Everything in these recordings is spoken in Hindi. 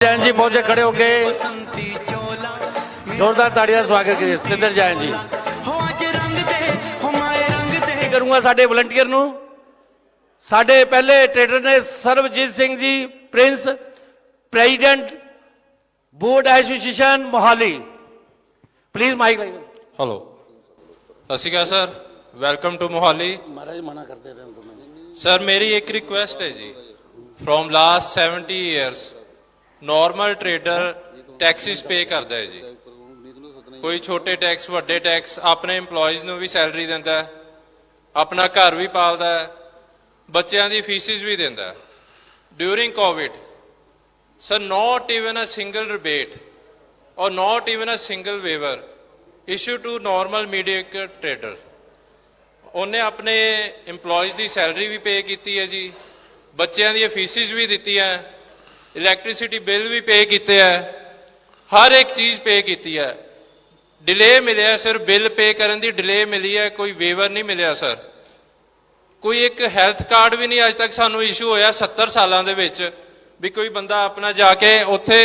जैन जी पहुंचे खड़े होके जोरदार ताड़ियां स्वागत करिए सतिंदर जैन जी। करूंगा साडे वलंटियर नूं साडे पहले ट्रेडर ने Sarvjeet Singh ji prince president board association Mohali please mike लाइए। Hello Sat Shri Akal sir, welcome to Mohali. महाराज मना करते रहे सर मेरी एक रिक्वेस्ट है जी, from last 70 years normal trader taxes पे करता है जी, कोई छोटे टैक्स वड्डे टैक्स, अपने इंप्लॉयज़ ਨੂੰ ਵੀ सैलरी ਦਿੰਦਾ ਹੈ, अपना घर भी पालता है, ਬੱਚਿਆਂ ਦੀ ਫੀਸਿਸ भी ਦਿੰਦਾ ਹੈ। During covid sir not even a single rebate और not even a single waiver issue to normal medium trader. ਉਹਨੇ ਆਪਣੇ ਇੰਪਲੋਇਜ਼ ਦੀ ਸੈਲਰੀ ਵੀ ਪੇ ਕੀਤੀ ਹੈ ਜੀ, ਬੱਚਿਆਂ ਦੀਆਂ ਫੀਸਿਸ ਵੀ ਦਿੱਤੀਆਂ, ਇਲੈਕਟ੍ਰਿਸਿਟੀ ਬਿੱਲ ਵੀ ਪੇ ਕੀਤੇ ਹੈ, ਹਰ ਇੱਕ ਚੀਜ਼ ਪੇ ਕੀਤੀ ਹੈ। ਡਿਲੇ ਮਿਲਿਆ ਸਿਰਫ ਬਿੱਲ ਪੇ ਕਰਨ ਦੀ ਡਿਲੇ ਮਿਲੀ ਹੈ, ਕੋਈ ਵੇਵਰ ਨਹੀਂ ਮਿਲਿਆ ਸਰ। ਕੋਈ ਇੱਕ ਹੈਲਥ ਕਾਰਡ ਵੀ ਨਹੀਂ ਅੱਜ ਤੱਕ ਸਾਨੂੰ ਇਸ਼ੂ ਹੋਇਆ 70 ਸਾਲਾਂ ਦੇ ਵਿੱਚ ਵੀ ਕੋਈ ਬੰਦਾ ਆਪਣਾ ਜਾ ਕੇ ਉੱਥੇ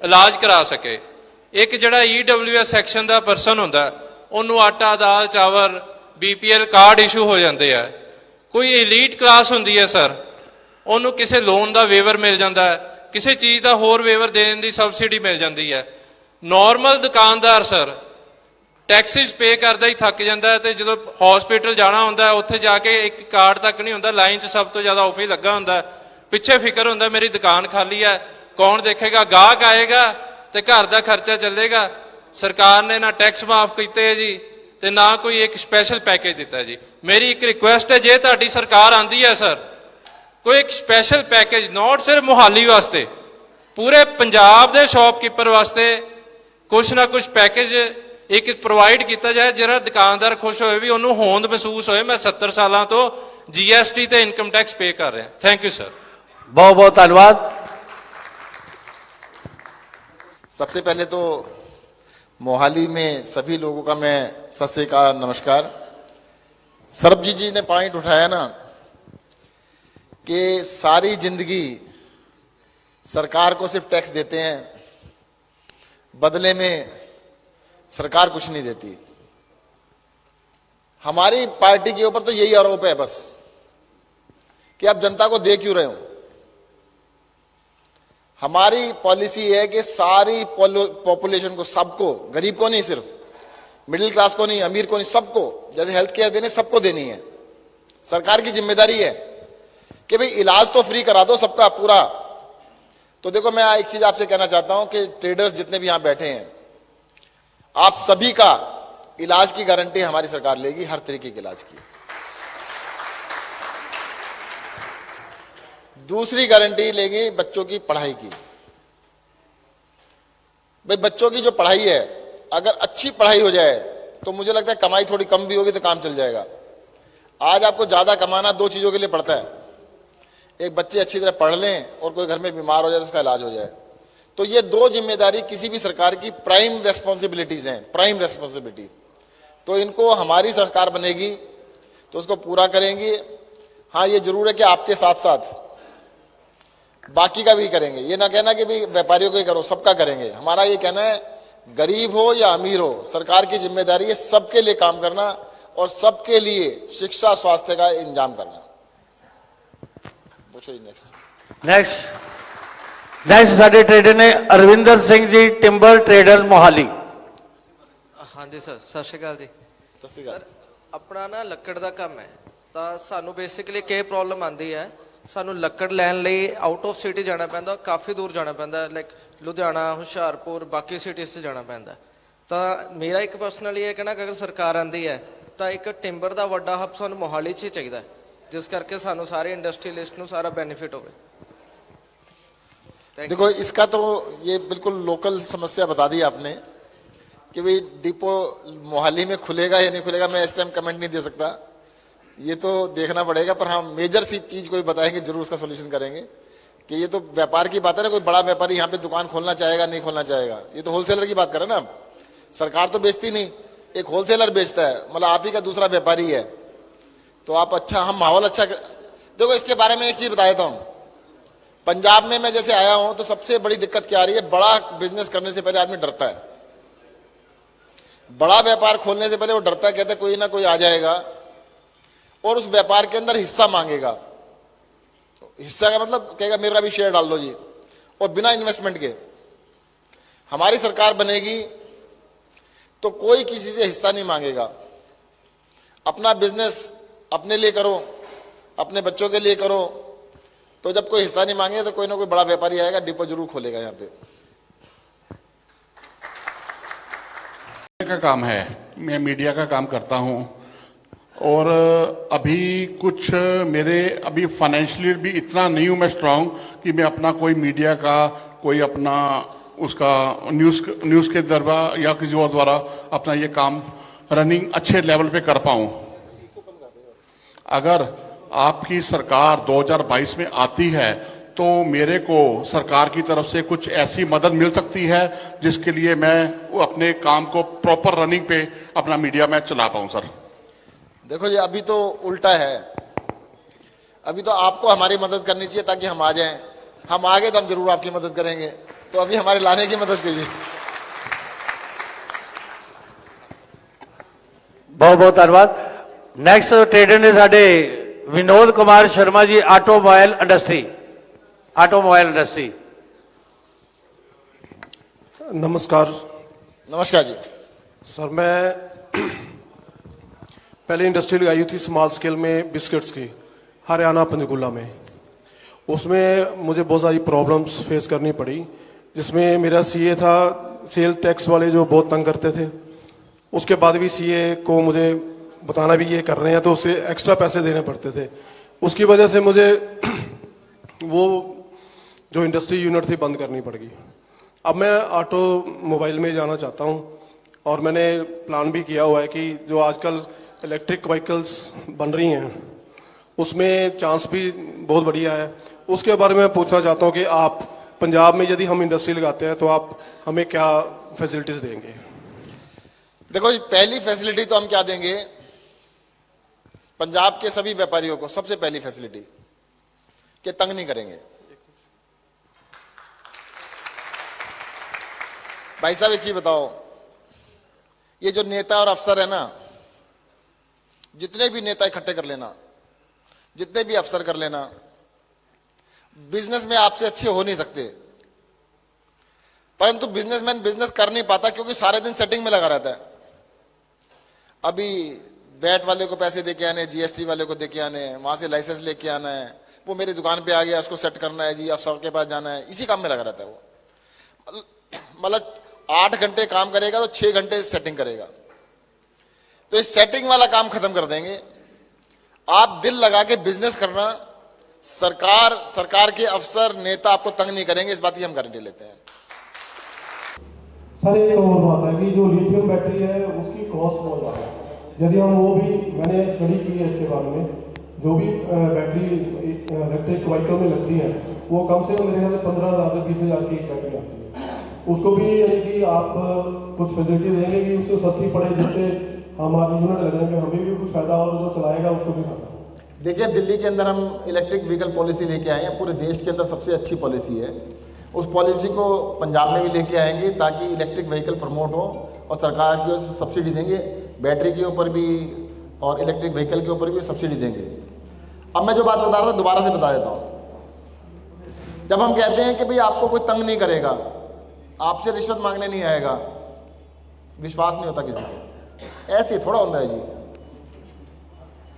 ਇਲਾਜ ਕਰਾ ਸਕੇ। ਇੱਕ ਜਿਹੜਾ EWS ਸੈਕਸ਼ਨ ਦਾ ਪਰਸਨ ਹੁੰਦਾ ਉਹਨੂੰ ਆਟਾ ਦਾਲ ਚਾਵਲ BPL ਕਾਰਡ ਇਸ਼ੂ ਹੋ ਜਾਂਦੇ ਆ। ਕੋਈ ਐਲੀਟ ਕਲਾਸ ਹੁੰਦੀ ਹੈ ਸਰ, ਉਹਨੂੰ ਕਿਸੇ ਲੋਨ ਦਾ ਵੇਵਰ ਮਿਲ ਜਾਂਦਾ ਹੈ, ਕਿਸੇ ਚੀਜ਼ ਦਾ ਹੋਰ ਵੇਵਰ ਦੇਣ ਦੀ ਸਬਸਿਡੀ ਮਿਲ ਜਾਂਦੀ ਹੈ। ਨੋਰਮਲ ਦੁਕਾਨਦਾਰ ਸਰ ਟੈਕਸਿਸ ਪੇ ਕਰਦਾ ਹੀ ਥੱਕ ਜਾਂਦਾ ਹੈ, ਤੇ ਜਦੋਂ ਹਸਪੀਟਲ ਜਾਣਾ ਹੁੰਦਾ ਉੱਥੇ ਜਾ ਕੇ ਇੱਕ ਕਾਰਡ ਤੱਕ ਨਹੀਂ ਹੁੰਦਾ, ਲਾਈਨ 'ਚ ਸਭ ਤੋਂ ਜ਼ਿਆਦਾ ਆਫਿਸ ਲੱਗਾ ਹੁੰਦਾ, ਪਿੱਛੇ ਫਿਕਰ ਹੁੰਦਾ ਮੇਰੀ ਦੁਕਾਨ ਖਾਲੀ ਹੈ, ਕੌਣ ਦੇਖੇਗਾ, ਗਾਹਕ ਆਏਗਾ ਤੇ ਘਰ ਦਾ ਖਰਚਾ ਚੱਲੇਗਾ। ਸਰਕਾਰ ਨੇ ਨਾ ਟੈਕਸ ਮਾਫ ਕੀਤੇ ਹੈ ਜੀ ਤੇ ਨਾ ਕੋਈ ਇੱਕ ਸਪੈਸ਼ਲ ਪੈਕੇਜ ਦਿੱਤਾ ਜੀ। ਮੇਰੀ ਇੱਕ ਰਿਕੁਐਸਟ ਹੈ, ਜੇ ਤੁਹਾਡੀ ਸਰਕਾਰ ਆਂਦੀ ਹੈ ਸਰ, ਕੋਈ ਇੱਕ ਸਪੈਸ਼ਲ ਪੈਕੇਜ ਨੋਟ ਸਿਰਫ ਮੋਹਾਲੀ ਵਾਸਤੇ, ਪੂਰੇ ਪੰਜਾਬ ਦੇ ਸ਼ੌਪਕੀਪਰ ਵਾਸਤੇ ਕੁਛ ਨਾ ਕੁਛ ਪੈਕੇਜ ਇੱਕ ਪ੍ਰੋਵਾਈਡ ਕੀਤਾ ਜਾਏ, ਜਿਹੜਾ ਦੁਕਾਨਦਾਰ ਖੁਸ਼ ਹੋਏ ਵੀ ਉਹਨੂੰ ਹੋਂਦ ਮਹਿਸੂਸ ਹੋਏ ਮੈਂ 70 ਸਾਲਾਂ ਤੋਂ GST ਤੇ ਇਨਕਮ ਟੈਕਸ ਪੇ ਕਰ ਰਿਹਾ। Thank you sir. बहुत बहुत धन्यवाद। सबसे पहले तो मोहाली में सभी लोगों का मैं सत श्री अकाल नमस्कार। सरबजीत जी ने पॉइंट उठाया ना कि सारी जिंदगी सरकार को सिर्फ टैक्स देते हैं, बदले में सरकार कुछ नहीं देती। हमारी पार्टी के ऊपर तो यही आरोप है बस कि आप जनता को दे क्यों रहे हो। हमारी पॉलिसी है कि सारी पॉपुलेशन को, सबको, गरीब को नहीं, सिर्फ मिडिल क्लास को नहीं, अमीर को नहीं, सबको, जैसे हेल्थ केयर देने सबको देनी है। सरकार की जिम्मेदारी है कि भाई इलाज तो फ्री करा दो सबका पूरा। तो देखो मैं एक चीज आपसे कहना चाहता हूं कि ट्रेडर्स जितने भी यहां बैठे हैं, आप सभी का इलाज की गारंटी हमारी सरकार लेगी, हर तरीके के इलाज की। दूसरी गारंटी लेगी बच्चों की पढ़ाई की। भाई बच्चों की जो पढ़ाई है, अगर अच्छी पढ़ाई हो जाए तो मुझे लगता है कमाई थोड़ी कम भी होगी तो काम चल जाएगा। आज आपको ज्यादा कमाना दो चीजों के लिए पड़ता है, एक बच्चे अच्छी तरह पढ़ लें और कोई घर में बीमार हो जाए तो उसका इलाज हो जाए। तो ये दो जिम्मेदारी किसी भी सरकार की प्राइम रेस्पॉन्सिबिलिटीज हैं, प्राइम रेस्पॉन्सिबिलिटी। तो इनको हमारी सरकार बनेगी तो उसको पूरा करेंगे। हाँ ये जरूर है कि आपके साथ साथ बाकी का भी करेंगे। ये ना कहना कि भाई व्यापारियों को ही करो, सबका करेंगे। हमारा ये कहना है गरीब हो या अमीर हो, सरकार की जिम्मेदारी है सबके लिए काम करना और सबके लिए शिक्षा स्वास्थ्य का इंतजाम करना। नेक्स्ट साडे ट्रेडर ने अरविंदर सिंह जी टिंबर ट्रेडर्स मोहाली। हाँ जी सर, सत श्री अकाल जी। सर अपना ना लक्कड़ का काम है, तो सानू बेसिकली क्या प्रॉब्लम आती है, सानू लक्कड़ लैन लई आउट ऑफ सिटी जाना पैंदा, काफ़ी दूर जाना पैंदा, लाइक लुधियाना हुशियारपुर बाकी सिटीज़ से जाना पैंदा। तो मेरा एक पर्सनली ये कहना कि अगर सरकार आती है तो एक टिंबर का वड्डा हब सानू मोहाली च ही चाहिए, जिस करके सानू सारे इंडस्ट्रीलिस्ट नू सारा बेनिफिट हो। देखो इसका तो ये बिल्कुल लोकल समस्या बता दी आपने कि भाई डिपो मोहाली में खुलेगा या नहीं खुलेगा, मैं इस टाइम कमेंट नहीं दे सकता, ये तो देखना पड़ेगा। पर हाँ मेजर सी चीज कोई बताएंगे जरूर उसका सॉल्यूशन करेंगे कि ये तो व्यापार की बात है ना, कोई बड़ा व्यापारी यहाँ पे दुकान खोलना चाहेगा नहीं खोलना चाहेगा, ये तो होलसेलर की बात करें ना। सरकार तो बेचती नहीं, एक होलसेलर बेचता है, मतलब आप ही का दूसरा व्यापारी है। तो आप अच्छा, हम माहौल अच्छा देखो इसके बारे में एक चीज बता देता हूँ। पंजाब में मैं जैसे आया हूं तो सबसे बड़ी दिक्कत क्या आ रही है, बड़ा बिजनेस करने से पहले आदमी डरता है। बड़ा व्यापार खोलने से पहले वो डरता है, कहता है कोई ना कोई आ जाएगा और उस व्यापार के अंदर हिस्सा मांगेगा। हिस्सा का मतलब कहेगा मेरा भी शेयर डाल दो जी, और बिना इन्वेस्टमेंट के। हमारी सरकार बनेगी तो कोई किसी से हिस्सा नहीं मांगेगा। अपना बिजनेस अपने लिए करो, अपने बच्चों के लिए करो, तो जब कोई हिस्सा नहीं मांगे तो कोई ना कोई बड़ा व्यापारी आएगा, डिपो जरूर खोलेगा। यहाँ पे का काम है, मैं मीडिया का काम करता हूं और अभी कुछ मेरे अभी फाइनेंशियली भी इतना नहीं हूं मैं स्ट्रांग कि मैं अपना कोई मीडिया का कोई अपना उसका न्यूज़ के द्वारा या किसी और द्वारा अपना ये काम रनिंग अच्छे लेवल पे कर पाऊं। अगर आपकी सरकार 2022 में आती है तो मेरे को सरकार की तरफ से कुछ ऐसी मदद मिल सकती है जिसके लिए मैं अपने काम को प्रॉपर रनिंग पे अपना मीडिया में चला पाऊं। सर देखो जी, अभी तो उल्टा है। अभी तो आपको हमारी मदद करनी चाहिए ताकि हम आ जाएं। हम आ गए तो हम जरूर आपकी मदद करेंगे, तो अभी हमारे लाने की मदद कीजिए। बहुत बहुत धन्यवाद। नेक्स्ट ट्रेडर ने साडे विनोद कुमार शर्मा जी, ऑटोमोबाइल इंडस्ट्री। नमस्कार। नमस्कार जी। सर मैं पहले इंडस्ट्री लगाई थी स्मॉल स्केल में बिस्किट्स की, हरियाणा पंचकुला में। उसमें मुझे बहुत सारी प्रॉब्लम्स फेस करनी पड़ी, जिसमें मेरा सीए था, सेल टैक्स वाले जो बहुत तंग करते थे। उसके बाद भी सीए को मुझे बताना भी ये कर रहे हैं तो उससे एक्स्ट्रा पैसे देने पड़ते थे। उसकी वजह से मुझे वो जो इंडस्ट्री यूनिट थी बंद करनी पड़ गई। अब मैं ऑटोमोबाइल में जाना चाहता हूँ और मैंने प्लान भी किया हुआ है कि जो आजकल इलेक्ट्रिक व्हीकल्स बन रही हैं उसमें चांस भी बहुत बढ़िया है। उसके बारे में पूछना चाहता हूँ कि आप पंजाब में यदि हम इंडस्ट्री लगाते हैं तो आप हमें क्या फैसिलिटीज देंगे? देखो जी, पहली फैसिलिटी तो हम क्या देंगे पंजाब के सभी व्यापारियों को, सबसे पहली फैसिलिटी कि तंग नहीं करेंगे। भाई साहब एक चीज बताओ, ये जो नेता और अफसर है ना, जितने भी नेता इकट्ठे कर लेना, जितने भी अफसर कर लेना, बिजनेस में आपसे अच्छे हो नहीं सकते। परंतु बिजनेसमैन बिजनेस कर नहीं पाता क्योंकि सारे दिन सेटिंग में लगा रहता है। अभी वैट वाले को पैसे देके आने, जीएसटी वाले को देके आने, वहां से लाइसेंस लेके आना है, वो मेरी दुकान पे आ गया उसको सेट करना है जी, अफसर के पास जाना है, इसी काम में लगा रहता है वो। मतलब 8 घंटे काम करेगा तो 6 घंटे सेटिंग करेगा। तो इस सेटिंग वाला काम खत्म कर देंगे। आप दिल लगा के बिजनेस करना, सरकार के अफसर नेता आपको तंग नहीं करेंगे, इस बात की हम गारंटी लेते हैं। सर एक और बात है कि जो लिथियम बैटरी है उसकी कॉस्ट बहुत ज़्यादा है। यदि हम वो भी, मैंने स्टडी की है इसके बारे में, जो भी बैटरी इलेक्ट्रिक व्हीकल में लगती है वो कम से कम मेरे ख्याल से 15,000 से 20,000 की एक बैटरी आती है। उसको भी यानी कि आप कुछ फैसिलिटी देंगे कि उससे सस्ती पड़े, जिससे हमारी यूनिट लगने में हमें भी कुछ फायदा हो, जो चलाएगा उसको भी फायदा। देखिए, दिल्ली के अंदर हम इलेक्ट्रिक व्हीकल पॉलिसी लेके आए हैं, पूरे देश के अंदर सबसे अच्छी पॉलिसी है। उस पॉलिसी को पंजाब में भी लेके आएंगे ताकि इलेक्ट्रिक व्हीकल प्रमोट हो और सरकार की ओर से सब्सिडी देंगे, बैटरी के ऊपर भी और इलेक्ट्रिक व्हीकल के ऊपर भी सब्सिडी देंगे। अब मैं जो बात बता रहा था दोबारा से बता देता हूँ। जब हम कहते हैं कि भाई आपको कोई तंग नहीं करेगा, आपसे रिश्वत मांगने नहीं आएगा, विश्वास नहीं होता किसी को। ऐसे थोड़ा होता है जी।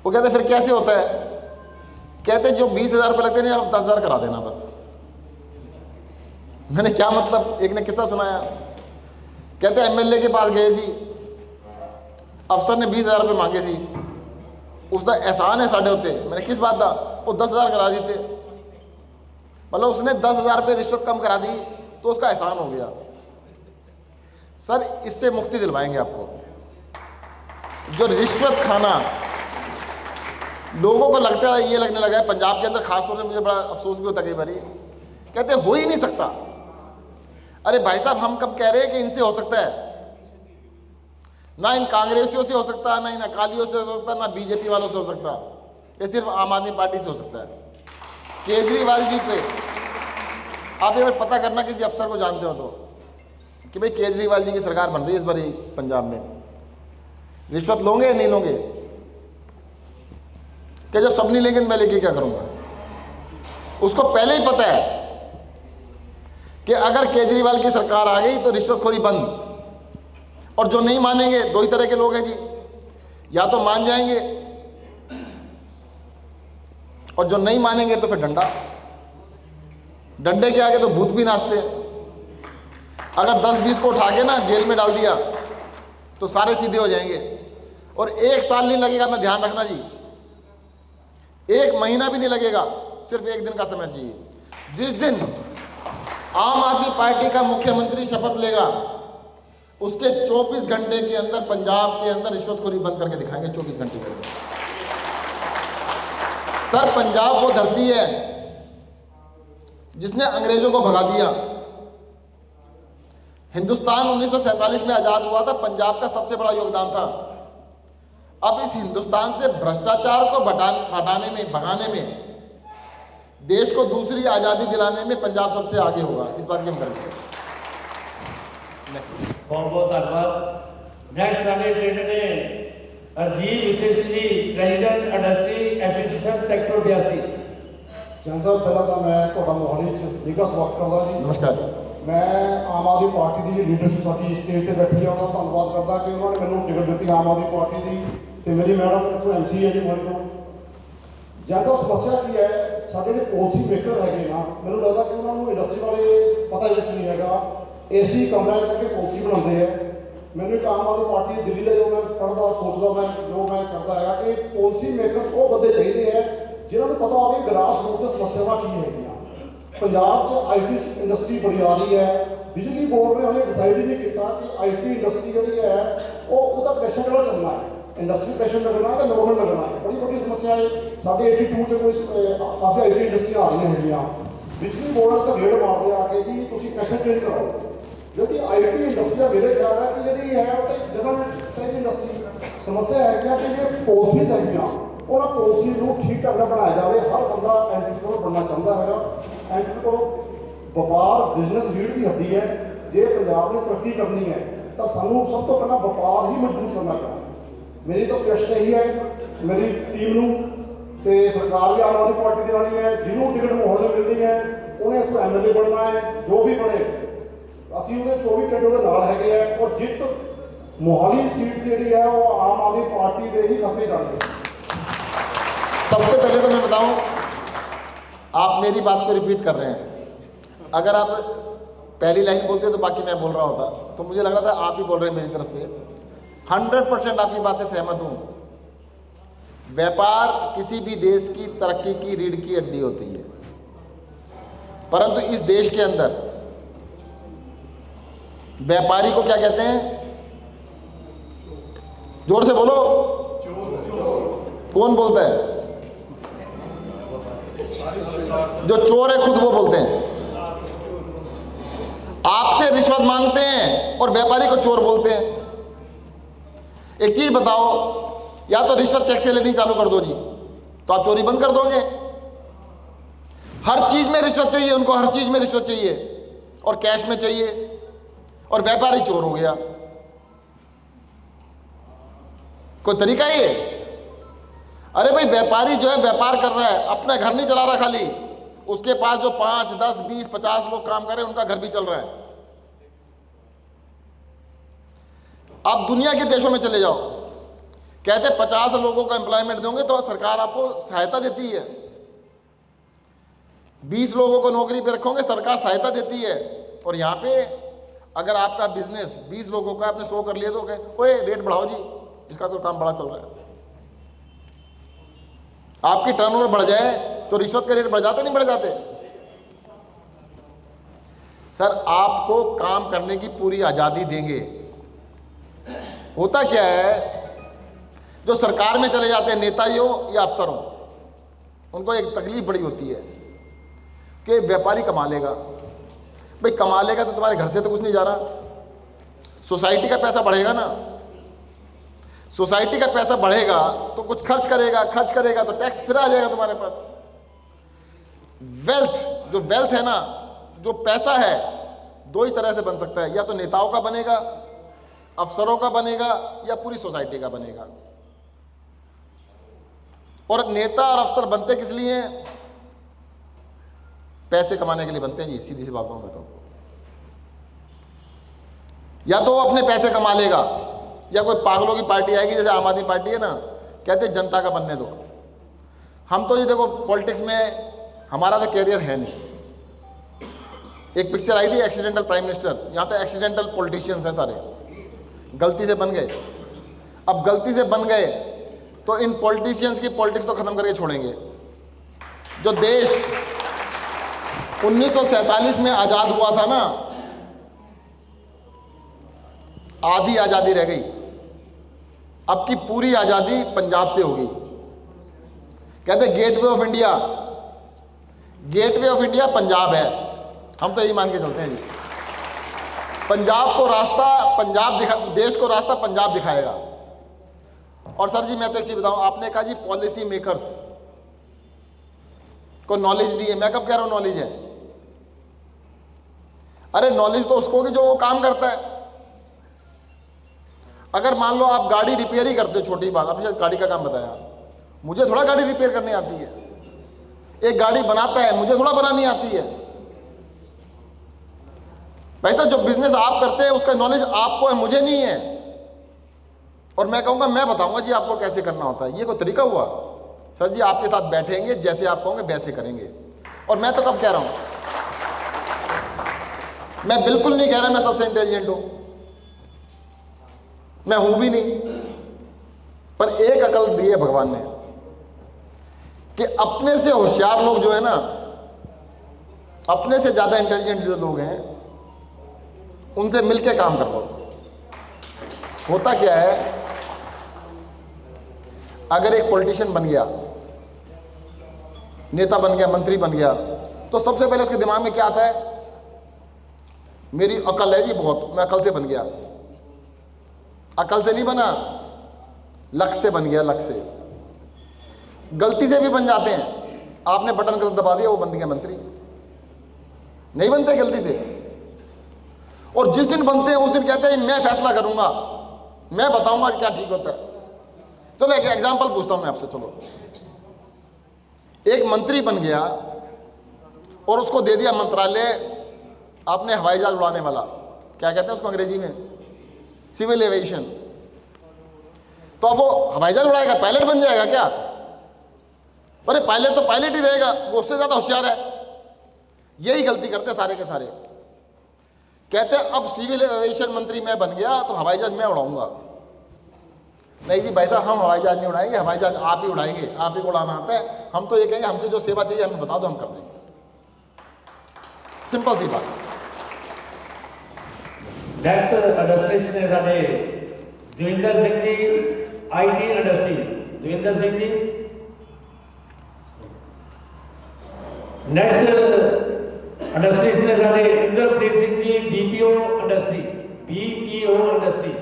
वो कहते फिर कैसे होता है? कहते जो 20,000 रुपये लगते नहीं, आप 10,000 करा देना बस। मैंने क्या मतलब, एक ने किस्सा सुनाया, कहते एमएलए के पास गए सी, अफसर ने 20,000 रुपये मांगे सी, उसका एहसान है साढ़े होते। मैंने किस बात का? वो 10,000 करा देते, मतलब उसने 10,000 रुपये रिश्वत कम करा दी तो उसका एहसान हो गया। सर इससे मुक्ति दिलवाएंगे आपको। जो रिश्वत खाना लोगों को लगता है, ये लगने लगा है पंजाब के अंदर, खासतौर से मुझे बड़ा अफसोस भी होता है कई बार, कहते हो ही नहीं सकता। अरे भाई साहब, हम कब कह रहे हैं कि इनसे हो सकता है? ना इन कांग्रेसियों से हो सकता, ना इन अकालियों से हो सकता, ना बीजेपी वालों से हो सकता, ये सिर्फ आम आदमी पार्टी से हो सकता है। केजरीवाल जी पे आप एक बार पता करना किसी अफसर को जानते हो तो, कि भाई केजरीवाल जी की सरकार बन रही है इस बार ही पंजाब में, रिश्वत लोगे या नहीं लोगे? कि जब सब नहीं लेंगे तो मैं लेके क्या करूंगा? उसको पहले ही पता है कि अगर केजरीवाल की सरकार आ गई तो रिश्वतखोरी बंद। और जो नहीं मानेंगे, दो ही तरह के लोग हैं जी, या तो मान जाएंगे और जो नहीं मानेंगे तो फिर डंडे के आगे तो भूत भी नाचते हैं। अगर 10-20 को उठा के ना जेल में डाल दिया तो सारे सीधे हो जाएंगे। और 1 साल नहीं लगेगा, मैं ध्यान रखना जी, 1 महीना भी नहीं लगेगा, सिर्फ 1 दिन का समय चाहिए। जिस दिन आम आदमी पार्टी का मुख्यमंत्री शपथ लेगा उसके 24 घंटे के अंदर पंजाब के अंदर रिश्वतखोरी बंद करके दिखाएंगे। 24 घंटे के अंदर। सर, पंजाब वो धरती है जिसने अंग्रेजों को भगा दिया। हिंदुस्तान 1947 में आजाद हुआ था, पंजाब का सबसे बड़ा योगदान था। अब इस हिंदुस्तान से भ्रष्टाचार को भगाने में, देश को दूसरी आजादी दिलाने में पंजाब सबसे आगे होगा। इस बात की हम करेंगे। बहुत बहुत धन्यवाद। नेक्स्ट साडे ट्रेनर ने अरजीत विशेषण जी, प्रेसिडेंट इंडस्ट्री एसोसिएशन सेक्टर 82। ਜਨ ਸਾਹਿਬ, ਪਹਿਲਾਂ ਤਾਂ ਮੈਂ ਤੁਹਾਡਾ ਮੋਹਾਲੀ 'ਚ ਨਿੱਘਾ ਸਵਾਗਤ ਕਰਦਾ ਜੀ। नमस्कार। ਮੈਂ ਆਮ ਆਦਮੀ ਪਾਰਟੀ ਦੀ ਲੀਡਰਸ਼ਿਪ ਸਾਡੀ ਸਟੇਜ ਤੇ ਬੈਠੀ ਆ, ਉਹਦਾ ਧੰਨਵਾਦ ਕਰਦਾ ਕਿ ਉਹਨਾਂ ਨੇ ਮੈਨੂੰ ਟਿਕਟ ਦਿੱਤੀ ਆਮ ਆਦਮੀ ਪਾਰਟੀ ਦੀ, ਤੇ ਮੇਰੀ ਮੈਡਮ ਇੱਥੋਂ MC ਹੈ ਜੀ ਮੋਹਾਲੀ ਤੋਂ। ਜਨ ਸਾਹਿਬ, ਸਮੱਸਿਆ ਕੀ ਹੈ, ਸਾਡੇ ਜਿਹੜੇ ਪੋਲਿਸੀ ਮੇਕਰ ਹੈਗੇ ਨਾ, ਮੈਨੂੰ ਲੱਗਦਾ ਕਿ ਉਹਨਾਂ ਨੂੰ ਇੰਡਸਟਰੀ ਬਾਰੇ ਪਤਾ ਹੀ ਕੁਛ ਨਹੀਂ ਹੈਗਾ। AC ਕਮਰਾ ਲੈ ਕੇ ਪੋਲਿਸੀ ਬਣਾਉਂਦੇ ਹੈ। ਮੈਨੂੰ ਇੱਕ ਆਮ ਆਦਮੀ ਪਾਰਟੀ ਦਿੱਲੀ ਦਾ ਜੋ ਮੈਂ ਪੜ੍ਹਦਾ ਸੋਚਦਾ, ਮੈਂ ਜੋ ਮੈਂ ਕਰਦਾ ਹੈਗਾ ਕਿ ਪੋਲਿਸੀ ਮੇਕਰ ਉਹ ਬੰਦੇ ਚਾਹੀਦੇ ਹੈ ਜਿਨ੍ਹਾਂ ਨੂੰ ਪਤਾ ਹੋਵੇ ਗ੍ਰਾਸ ਰੂਟ ਤੇ ਸਮੱਸਿਆਵਾਂ ਕੀ ਹੈਗੀਆਂ। ਪੰਜਾਬ 'ਚ IT ਇੰਡਸਟਰੀ ਬੜੀ ਆ ਰਹੀ ਹੈ। ਬਿਜਲੀ ਬੋਰਡ ਨੇ ਹਲੇ ਡਿਸਾਈਡ ਹੀ ਨਹੀਂ ਕੀਤਾ ਕਿ IT ਇੰਡਸਟਰੀ ਜਿਹੜੀ ਹੈ ਉਹਦਾ ਪ੍ਰੈਸ਼ਰ ਕਿਹੜਾ ਚੱਲਣਾ ਹੈ, ਇੰਡਸਟਰੀ ਪ੍ਰੈਸ਼ਰ ਲੱਗਣਾ ਕਿ ਨੋਰਮਲ ਲੱਗਣਾ ਹੈ। ਬੜੀ ਵੱਡੀ ਸਮੱਸਿਆ ਹੈ। ਸਾਡੇ 82 'ਚ ਕੋਈ ਕਾਫੀ IT ਇੰਡਸਟਰੀਆਂ ਆ ਰਹੀਆਂ ਹੈਗੀਆਂ। ਬਿਜਲੀ ਬੋਰਡ ਤਾਂ ਰੇਡ ਮਾਰਦੇ ਆ ਕੇ ਕਿ ਤੁਸੀਂ ਪ੍ਰੈਸ਼ਰ ਚੇਂਜ ਕਰਾਓ। जबकि IT इंडस्ट्री मेरे ख्याल है कि जी है जनरल इंडस्ट्री समस्या है कि जो पॉलिसीज है उन्होंने पॉलिसी को ठीक ढंग बनाया जाए। हर बंदा एंटरप्रेन्योर बनना चाहता है। एंटरप्रेन्योर व्यापार बिजनेस रीढ़ की हड्डी है। जे पंजाब ने तरक्की करनी है तो सानू सब तो पहला व्यापार ही मजबूत करना चाहिए। मेरी तो सजेशन यही है मेरी टीम को, सरकार भी आम आदमी पार्टी की लानी है, जिन्होंने टिकट माहौल में मिलनी है उन्हें इतों MLA बनना है। जो भी बने ਅਸੀਂ ਉਹਦੇ 24 ਘੰਟੇ ਉਹਦੇ ਨਾਲ ਹੈਗੇ ਆ। ਔਰ ਜਿੱਤ ਮੋਹਾਲੀ ਸੀਟ ਜਿਹੜੀ ਹੈ ਉਹ ਆਮ ਆਦਮੀ ਪਾर्टी ਦੇ ही खाते जाएंगे। सबसे पहले तो मैं बताऊं, आप मेरी बात को रिपीट कर रहे हैं। अगर आप पहली लाइन बोलते तो बाकी मैं बोल रहा होता, तो मुझे लग रहा था आप ही बोल रहे हैं मेरी तरफ से। 100% आपकी बात से सहमत हूं। व्यापार किसी भी देश की तरक्की की रीढ़ की हड्डी होती है, परंतु इस देश के अंदर व्यापारी को क्या कहते हैं? जोर से बोलो। कौन बोलता है? जो चोर है खुद वो बोलते हैं। आपसे रिश्वत मांगते हैं और व्यापारी को चोर बोलते हैं। एक चीज बताओ, या तो रिश्वत चेक से लेनी चालू कर दो जी, तो आप चोरी बंद कर दोगे। हर चीज में रिश्वत चाहिए उनको, हर चीज में रिश्वत चाहिए और कैश में चाहिए, और व्यापारी चोर हो गया। कोई तरीका ही है? अरे भाई, व्यापारी जो है व्यापार कर रहा है, अपना घर नहीं चला रहा खाली, उसके पास जो 5, 10, 20, 50 लोग काम कर रहे हैं उनका घर भी चल रहा है। आप दुनिया के देशों में चले जाओ, कहते 50 लोगों को एम्प्लॉयमेंट दोगे तो सरकार आपको सहायता देती है। 20 लोगों को नौकरी पे रखोगे सरकार सहायता देती है। और यहाँ पे अगर आपका बिजनेस 20 लोगों का आपने 100 कर लिया तो ओए रेट बढ़ाओ जी, इसका तो काम बड़ा चल रहा है। आपकी टर्नओवर बढ़ जाए तो रिश्वत के रेट बढ़ जाते नहीं बढ़ जाते? सर, आपको काम करने की पूरी आजादी देंगे। होता क्या है, जो सरकार में चले जाते हैं नेता ही हो या अफसर हो, उनको एक तकलीफ बड़ी होती है कि व्यापारी कमा लेगा। भाई कमा लेगा तो तुम्हारे घर से तो कुछ नहीं जा रहा, सोसाइटी का पैसा बढ़ेगा ना। सोसाइटी का पैसा बढ़ेगा तो कुछ खर्च करेगा, खर्च करेगा तो टैक्स फिर आ जाएगा तुम्हारे पास। वेल्थ, जो वेल्थ है ना, जो पैसा है दो ही तरह से बन सकता है, या तो नेताओं का बनेगा, अफसरों का बनेगा, या पूरी सोसाइटी का बनेगा। और नेता और अफसर बनते किस लिए हैं? पैसे कमाने के लिए बनते हैं जी, सीधी सी बात बताऊं मैं तो। या तो वो अपने पैसे कमा लेगा, या कोई पागलों की पार्टी आएगी जैसे आम आदमी पार्टी है ना, कहते हैं जनता का बनने दो। हम तो ये देखो पॉलिटिक्स में हमारा तो कैरियर है नहीं। एक पिक्चर आई थी एक्सीडेंटल प्राइम मिनिस्टर, यहां तो एक्सीडेंटल पॉलिटिशियंस हैं सारे, गलती से बन गए। अब गलती से बन गए तो इन पॉलिटिशियंस की पॉलिटिक्स तो खत्म करके छोड़ेंगे। जो देश 1947 में आजाद हुआ था ना, आधी आजादी रह गई, अब की पूरी आजादी पंजाब से होगी। कहते gateway of India, gateway of India Punjab है, हम तो यही मान के चलते हैं जी। पंजाब को रास्ता देश को रास्ता पंजाब दिखाएगा। और सर जी मैं तो एक चीज बताऊं, आपने कहा जी पॉलिसी मेकर्स को नॉलेज नहीं है। मैं कब कह रहा हूं नॉलेज है? अरे नॉलेज तो उसको कि जो वो काम करता है। अगर मान लो आप गाड़ी रिपेयर ही करते हो, छोटी बात, आपने गाड़ी का काम बताया, मुझे थोड़ा गाड़ी रिपेयर करनी आती है। एक गाड़ी बनाता है, मुझे थोड़ा बनानी आती है। भाई साहब जो बिजनेस आप करते हैं उसका नॉलेज आपको है, मुझे नहीं है। और मैं कहूंगा मैं बताऊंगा जी आपको कैसे करना होता है। ये कोई तरीका हुआ? सर जी आपके साथ बैठेंगे, जैसे आप कहोगे वैसे करेंगे। और मैं तो कब कह रहा हूं, मैं बिल्कुल नहीं कह रहा मैं सबसे इंटेलिजेंट हूं, मैं हूं भी नहीं। पर एक अकल दी है भगवान ने कि अपने से होशियार लोग जो है ना, अपने से ज्यादा इंटेलिजेंट जो लोग हैं, उनसे मिलके काम कर लो। होता क्या है, अगर एक पॉलिटिशियन बन गया, नेता बन गया, मंत्री बन गया, तो सबसे पहले उसके दिमाग में क्या आता है? मेरी अकल है जी बहुत, मैं अकल से बन गया। अकल से नहीं बना, लक से बन गया, लक से। गलती से भी बन जाते हैं, आपने बटन गलत दबा दिया, वो बन गया मंत्री। नहीं बनते गलती से। और जिस दिन बनते हैं उस दिन कहते हैं मैं फैसला करूंगा, मैं बताऊंगा क्या ठीक होता है। चलो एक एग्जांपल पूछता हूं मैं आपसे। चलो एक मंत्री बन गया और उसको दे दिया मंत्रालय, आपने हवाई जहाज उड़ाने वाला, क्या कहते हैं उसको अंग्रेजी में, सिविल एविएशन। तो अब वो हवाई जहाज उड़ाएगा, पायलट बन जाएगा क्या? अरे पायलट तो पायलट ही रहेगा, वो उससे ज्यादा होशियार है। यही गलती करते सारे के सारे। कहते हैं अब सिविल एविएशन मंत्री मैं बन गया तो हवाई जहाज मैं उड़ाऊंगा। नहीं जी भाई साहब, हम हवाई जहाज नहीं उड़ाएंगे, हवाई जहाज आप ही उड़ाएंगे, आप ही को उड़ाना आता है। हम तो ये कहेंगे हमसे जो सेवा चाहिए हमें बता दो, हम कर देंगे। सिंपल सी बात। नेक्स्ट इंडस्ट्रीज ने साडे Jawinder Singh ji, IT industry, Jawinder Singh ji. Next industries ने साडे Inderpreet Singh ji, BPO industry, BPO industry,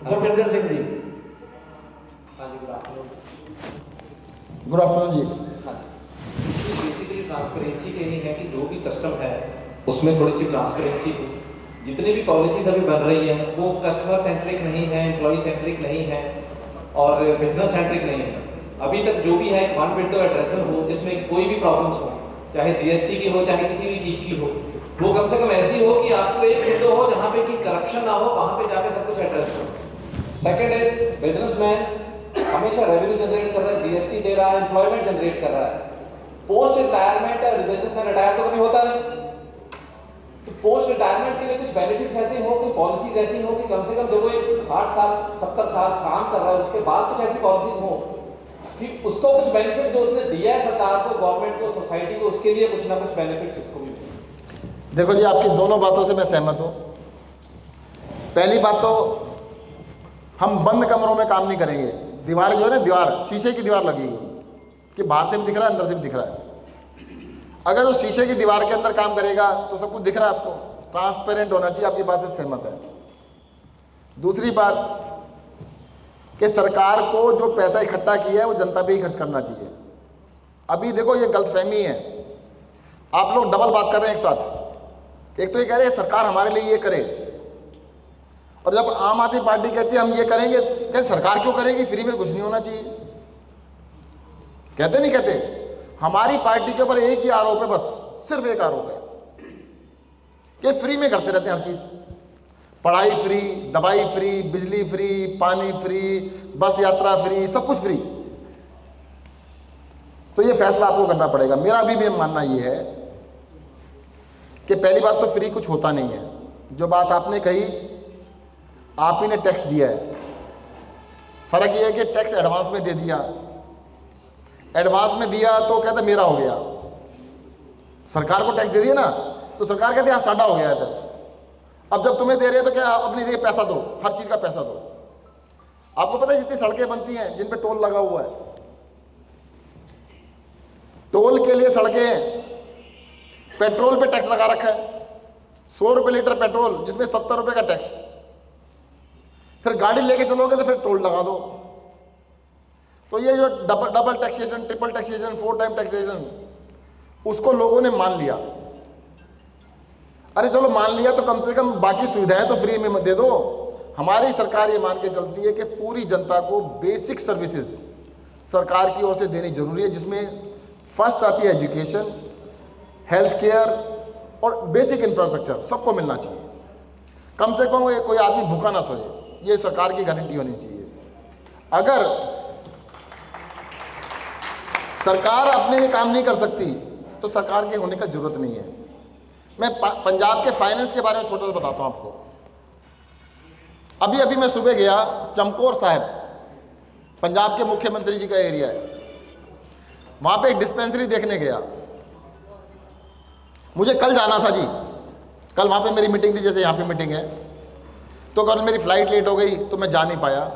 Bhupinder Singh ji. हाँ जी, गुड आफ्टरनून। गुड आफ्टरनून जी। हाँ जी, बेसिकली ट्रांसपेरेंसी के लिए है कि जो भी सिस्टम है उसमें थोड़ी सी ट्रांसपेरेंसी हो। जितनी भी पॉलिसीज अभी बन रही हैं वो कस्टमर सेंट्रिक नहीं है, एम्प्लॉय सेंट्रिक नहीं है और बिजनेस सेंट्रिक नहीं है। अभी तक जो भी है वन विंडो एड्रेसर हो, जिसमें कोई भी प्रॉब्लम्स हो, चाहे जीएसटी की हो, चाहे किसी भी चीज़ की हो, वो कम से कम ऐसी हो कि आपको एक विंडो हो जहाँ पे कि करप्शन ना हो, वहाँ पे जाके सब कुछ एड्रेस हो। सेकंड इज बिजनेसमैन हमेशा रेवेन्यू जनरेट कर रहा है, जीएसटी दे रहा है, एम्प्लॉयमेंट जनरेट कर रहा है। पोस्ट रिटायरमेंट बिजनेसमैन रिटायर तो कभी होता नहीं, तो पोस्ट रिटायरमेंट के लिए कुछ बेनिफिट्स ऐसे हो, कोई पॉलिसीज ऐसी हो कि कम से कम जब वो 60 साल 70 साल काम कर रहा है उसके बाद कुछ ऐसी पॉलिसीज हो कि उसको कुछ बेनिफिट जो उसने दिया है सरकार को, गवर्नमेंट को, सोसाइटी को, उसके लिए कुछ ना कुछ बेनिफिट्स उसको भी मिले। देखो जी आपकी दोनों बातों से मैं सहमत हूं। पहली बात तो हम बंद कमरों में काम नहीं करेंगे। दीवार जो है ना, दीवार शीशे की दीवार लगी हुई कि बाहर से भी दिख रहा है, अंदर से भी दिख रहा है। अगर उस शीशे की दीवार के अंदर काम करेगा तो सब कुछ दिख रहा है आपको, ट्रांसपेरेंट होना चाहिए। आपकी बात से सहमत है। दूसरी बात कि सरकार को जो पैसा इकट्ठा किया है वो जनता पे ही खर्च करना चाहिए। अभी देखो ये गलतफहमी है, आप लोग डबल बात कर रहे हैं एक साथ। एक तो ये कह रहे हैं सरकार हमारे लिए ये करे, और जब आम आदमी पार्टी कहती है हम ये करेंगे, कहते सरकार क्यों करेगी, फ्री में कुछ नहीं होना चाहिए। कहते नहीं कहते? हमारी पार्टी के ऊपर एक ही आरोप है, बस सिर्फ एक आरोप है कि फ्री में करते रहते हैं हर चीज। पढ़ाई फ्री, दवाई फ्री, बिजली फ्री, पानी फ्री, बस यात्रा फ्री, सब कुछ फ्री। तो ये फैसला आपको करना पड़ेगा। मेरा भी मानना ये है कि पहली बात तो फ्री कुछ होता नहीं है। जो बात आपने कही, आप ही ने टैक्स दिया है। फर्क ये है कि टैक्स एडवांस में दे दिया, एडवांस में दिया तो कहते मेरा हो गया। सरकार को टैक्स दे दिया ना, तो सरकार कहती है साडा हो गया है। अब जब तुम्हें दे रहे हैं तो क्या अपनी जगह पैसा दो, हर चीज का पैसा दो। आपको पता है जितनी सड़कें बनती हैं जिन पे टोल लगा हुआ है, टोल के लिए सड़कें हैं, पेट्रोल पे टैक्स लगा रखा है, 100 रुपए लीटर पेट्रोल जिसमें 70 रुपए का टैक्स। फिर गाड़ी लेके चलोगे तो फिर टोल लगा दो। तो ये जो double taxation, triple taxation, 4 time taxation, उसको लोगों ने मान लिया। अरे चलो मान लिया तो कम से कम बाकी सुविधाएं तो फ्री में मत दे दो। हमारी सरकार ये मान के चलती है कि पूरी जनता को बेसिक सर्विसेज सरकार की ओर से देनी जरूरी है, जिसमें फर्स्ट आती है एजुकेशन, हेल्थ केयर और बेसिक इंफ्रास्ट्रक्चर सबको मिलना चाहिए। कम से कम कोई आदमी भूखा ना सोए, ये सरकार की गारंटी होनी चाहिए। अगर सरकार अपने ये काम नहीं कर सकती तो सरकार के होने का जरूरत नहीं है। मैं पंजाब के फाइनेंस के बारे में छोटा सा बताता हूं आपको। अभी अभी मैं सुबह गया, चमकौर साहिब पंजाब के मुख्यमंत्री जी का एरिया है, वहां पे एक डिस्पेंसरी देखने गया। मुझे कल जाना था जी, कल वहां पे मेरी मीटिंग थी, जैसे यहाँ पे मीटिंग है, तो कल मेरी फ्लाइट लेट हो गई तो मैं जा नहीं पाया।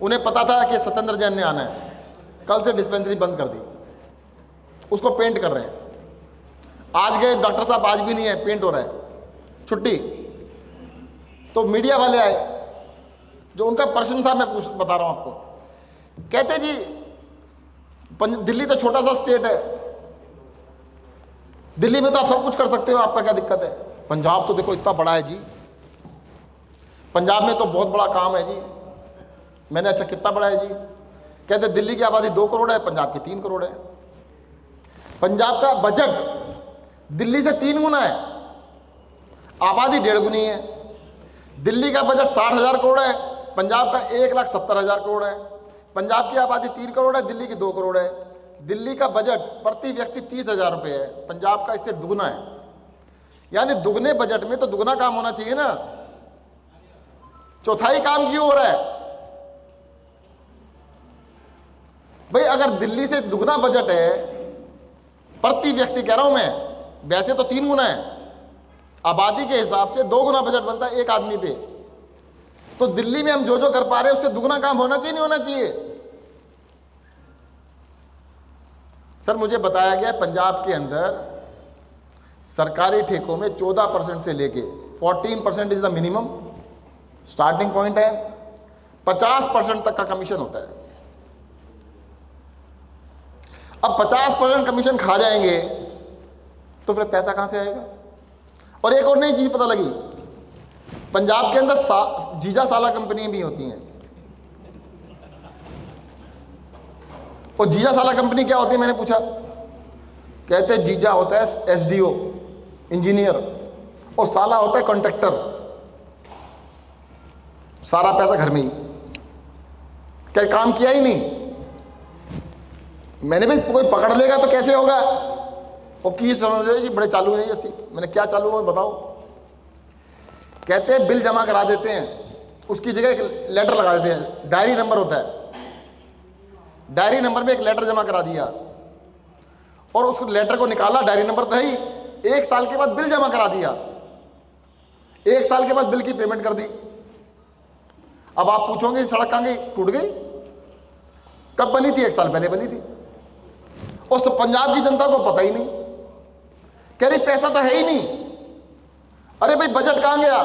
उन्हें पता था कि सत्येंद्र जैन ने आना है, कल से डिस्पेंसरी बंद कर दी, उसको पेंट कर रहे हैं। आज गए डॉक्टर साहब, आज भी नहीं है, पेंट हो रहा है, छुट्टी। तो मीडिया वाले आए, जो उनका प्रश्न था मैं बता रहा हूं आपको। कहते जी दिल्ली तो छोटा सा स्टेट है, दिल्ली में तो आप सब कुछ कर सकते हो, आपका क्या दिक्कत है? पंजाब तो देखो इतना बड़ा है जी, पंजाब में तो बहुत बड़ा काम है जी। मैंने अच्छा कितना बड़ा है जी? कहते दिल्ली की आबादी 2 करोड़ है, पंजाब की 3 करोड़ है। पंजाब का बजट दिल्ली से 3 गुना है, आबादी 1.5 गुनी है। दिल्ली का बजट 60,000 करोड़ है, पंजाब का 1,70,000 करोड़ है। पंजाब की आबादी 3 करोड़ है, दिल्ली की 2 करोड़ है। दिल्ली का बजट प्रति व्यक्ति 30,000 रुपये है, पंजाब का इससे दुगना है। यानी दुगने बजट में तो दुगना काम होना चाहिए ना, चौथाई काम क्यों हो रहा है भाई? अगर दिल्ली से दुगना बजट है प्रति व्यक्ति, कह रहा हूं मैं, वैसे तो 3 गुना है, आबादी के हिसाब से 2 गुना बजट बनता है एक आदमी पे। तो दिल्ली में हम जो जो कर पा रहे हैं उससे दुगना काम होना चाहिए, नहीं होना चाहिए? सर मुझे बताया गया पंजाब के अंदर सरकारी ठेकों में 14% से लेके 14% is the minimum starting point है, 50% तक का कमीशन होता है। अब 50% कमीशन खा जाएंगे तो फिर पैसा कहां से आएगा? और एक और नई चीज पता लगी, पंजाब के अंदर जीजा साला कंपनियां भी होती हैं। और जीजा साला कंपनी क्या होती है मैंने पूछा, कहते जीजा होता है एसडीओ इंजीनियर, और साला होता है कॉन्ट्रैक्टर। सारा पैसा घर में ही, क्या काम किया ही नहीं। मैंने भी कोई पकड़ लेगा तो कैसे होगा? वो की समझ रहे जी, बड़े चालू है जैसी। मैंने क्या चालू है बताओ? कहते हैं बिल जमा करा देते हैं, उसकी जगह एक लेटर लगा देते हैं, डायरी नंबर होता है, डायरी नंबर में एक लेटर जमा करा दिया और उस लेटर को निकाला, डायरी नंबर तो है ही, 1 साल के बाद बिल जमा करा दिया, 1 साल के बाद बिल की पेमेंट कर दी। अब आप पूछोगे सड़क कहां गई? टूट गई। कब बनी थी? 1 साल पहले बनी थी। उस पंजाब की जनता को पता ही नहीं, कह रही पैसा तो है ही नहीं। अरे भाई बजट कहां गया?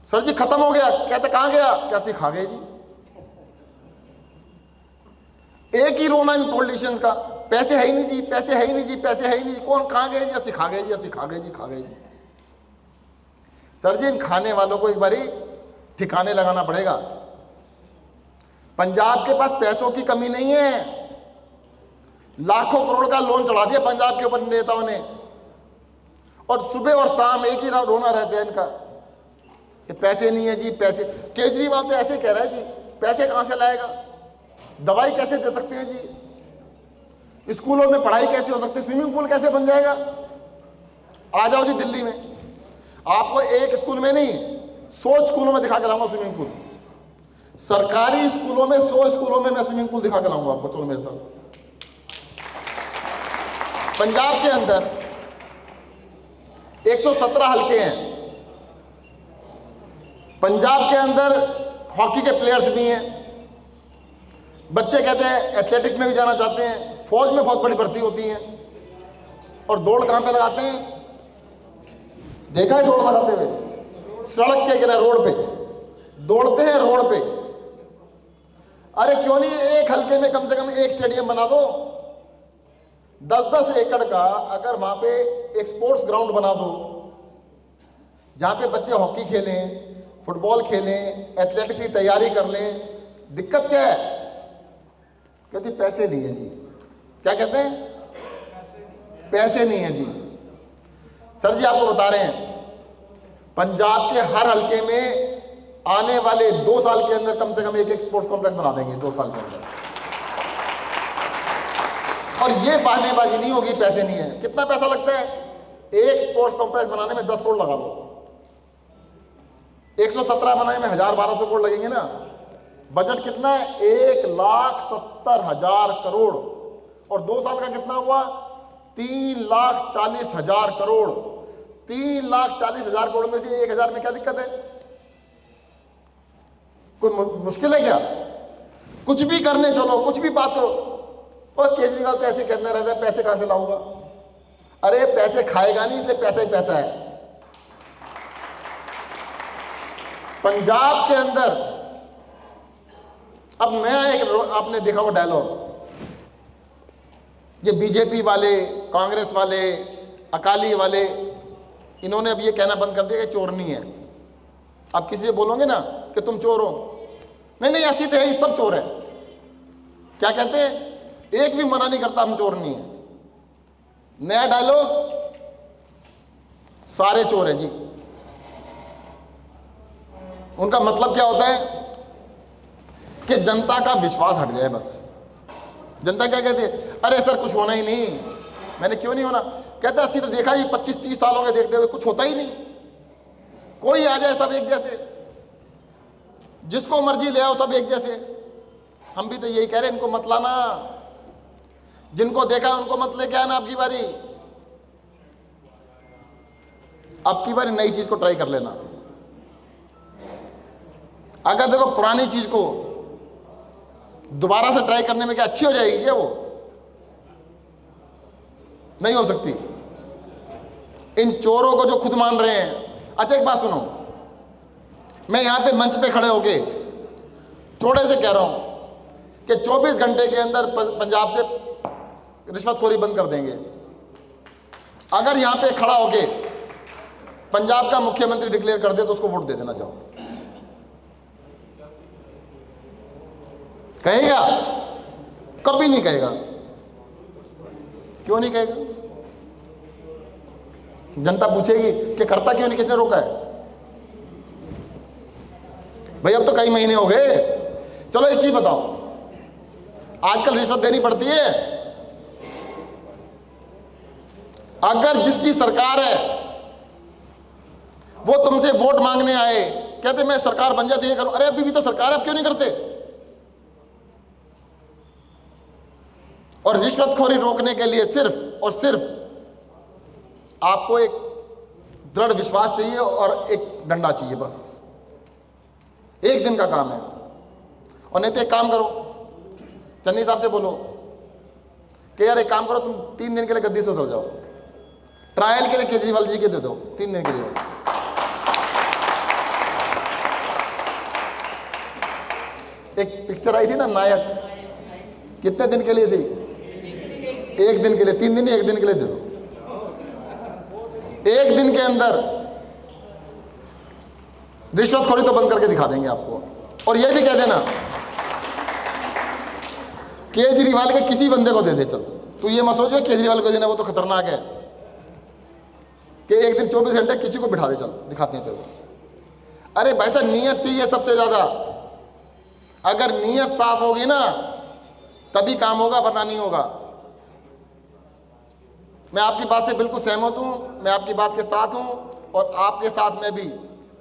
सर जी खत्म हो गया। कहते कहां गया? कैसे खा गए जी। एक ही रोना इन पॉलिटिशियंस का, पैसे है ही नहीं जी, पैसे है ही नहीं जी, पैसे है ही नहीं जी। कौन कहाँ गए जी? असि खा गए जी, असि खा गए जी, खा गए जी। सर जी, इन खाने वालों को एक बारी ठिकाने लगाना पड़ेगा। पंजाब के पास पैसों की कमी नहीं है, लाखों करोड़ का लोन चढ़ा दिया पंजाब के ऊपर नेताओं ने, और सुबह और शाम एक ही रोना रहता है इनका कि पैसे नहीं है जी, पैसे। केजरीवाल तो ऐसे कह रहा है जी, पैसे कहां से लाएगा? दवाई कैसे दे सकते हैं जी? स्कूलों में पढ़ाई कैसे हो सकती है? स्विमिंग पूल कैसे बन जाएगा? आ जाओ जी दिल्ली में, आपको एक स्कूल में नहीं 100 स्कूलों में दिखा के लाऊंगा स्विमिंग पूल। सरकारी स्कूलों में 100 स्कूलों में मैं स्विमिंग पूल दिखा के लाऊंगा आपको, चलो मेरे साथ। पंजाब के अंदर 117 हल्के हैं। पंजाब के अंदर हॉकी के प्लेयर्स भी हैं। बच्चे कहते हैं एथलेटिक्स में भी जाना चाहते हैं, फौज में बहुत बड़ी भर्ती होती है। और दौड़ कहां पे लगाते हैं? देखा है दौड़ लगाते हुए? सड़क के किनारे, रोड पे दौड़ते हैं, रोड पे। अरे क्यों नहीं एक हल्के में कम से कम एक स्टेडियम बना दो, 10-10 एकड़ का। अगर वहां पे एक स्पोर्ट्स ग्राउंड बना दो जहां पे बच्चे हॉकी खेलें, फुटबॉल खेलें, एथलेटिक्स की तैयारी कर लें। दिक्कत क्या है? कहती पैसे नहीं है जी। क्या कहते हैं? पैसे नहीं है जी। सर जी आपको बता रहे हैं, पंजाब के हर हल्के में आने वाले 2 साल के अंदर कम से कम एक स्पोर्ट्स कॉम्प्लेक्स बना देंगे, 2 साल के अंदर। और ये बहानेबाजी नहीं होगी, पैसे नहीं है। कितना पैसा लगता है? एक स्पोर्ट्स कॉम्प्लेक्स बनाने में 10 करोड़ लगा दो, 117 बनाने में 1000-1200 करोड़ लगेंगे ना। बजट कितना है? 1,70,000 करोड़। और 2 साल का कितना हुआ? 3,40,000 करोड़। 3,40,000 करोड़ में से 1,000 में क्या दिक्कत है? कोई मुश्किल है क्या? कुछ भी करने चलो, कुछ भी बात करो। और केजरीवाल तो ऐसे कहते रहता है पैसे कहां से लाऊंगा। अरे पैसे खाएगा नहीं, इसलिए पैसा ही पैसा है। पंजाब के अंदर अब नया एक आपने देखा वो डायलॉग, ये बीजेपी वाले, कांग्रेस वाले, अकाली वाले, इन्होंने अब ये कहना बंद कर दिया कि चोरनी है। आप किसी से बोलोगे ना कि तुम चोर हो, नहीं नहीं ऐसी तो है, सब चोर है। क्या कहते हैं? एक भी मना नहीं करता हम चोर नहीं है। नया डायलॉग, सारे चोर हैं जी। उनका मतलब क्या होता है कि जनता का विश्वास हट जाए बस। जनता क्या कहती है? अरे सर कुछ होना ही नहीं। मैंने क्यों नहीं होना? कहते 80 तो देखा ही, 25-30 साल हो गए देखते हुए, कुछ होता ही नहीं। कोई आ जाए सब एक जैसे, जिसको मर्जी ले आओ सब एक जैसे। हम भी तो यही कह रहे हैं, इनको मत लाना, जिनको देखा उनको मत लेके आना। अब की बारी नई चीज को ट्राई कर लेना। अगर देखो पुरानी चीज को दोबारा से ट्राई करने में क्या अच्छी हो जाएगी क्या? वो नहीं हो सकती। इन चोरों को जो खुद मान रहे हैं। अच्छा एक बात सुनो, मैं यहां पे मंच पे खड़े होके थोड़े से कह रहा हूं कि 24 घंटे के अंदर पंजाब से रिश्वतखोरी बंद कर देंगे। अगर यहां पे खड़ा होके पंजाब का मुख्यमंत्री डिक्लेयर कर दे तो उसको वोट दे देना। जाओ, कहेगा? कभी नहीं कहेगा। क्यों नहीं कहेगा? जनता पूछेगी कि करता क्यों नहीं, किसने रोका है? भाई अब तो कई महीने हो गए। चलो एक चीज बताओ, आजकल रिश्वत देनी पड़ती है। अगर जिसकी सरकार है वो तुमसे वोट मांगने आए, कहते मैं सरकार बन जाती है करूं, अरे अभी भी तो सरकार है, अब क्यों नहीं करते? और रिश्वतखोरी रोकने के लिए सिर्फ और सिर्फ आपको एक दृढ़ विश्वास चाहिए और एक डंडा चाहिए, बस। एक दिन का काम है। और नहीं तो एक काम करो, चन्नी साहब से बोलो कि यार एक काम करो, तुम 3 दिन के लिए गद्दी से उतर जाओ, ट्रायल के लिए केजरीवाल जी के दे दो 3 दिन के लिए। एक पिक्चर आई थी ना नायक, कितने दिन के लिए थी? एक दिन के लिए, 3 दिन नहीं, एक दिन के लिए दे दो। एक दिन के अंदर रिश्वतखोरी तो बंद करके दिखा देंगे आपको। और ये भी कह देना केजरीवाल के किसी बंदे को दे दे, चल तू ये मत सोचो केजरीवाल को देना वो तो खतरनाक है, कि एक दिन 24 घंटे किसी को बिठा दे, चल दिखाते हैं तेरे को। अरे भाई साहब नीयत चाहिए सबसे ज्यादा। अगर नीयत साफ होगी ना तभी काम होगा, वरना नहीं होगा। मैं आपकी बात से बिल्कुल सहमत हूं, मैं आपकी बात के साथ हूं और आपके साथ मैं भी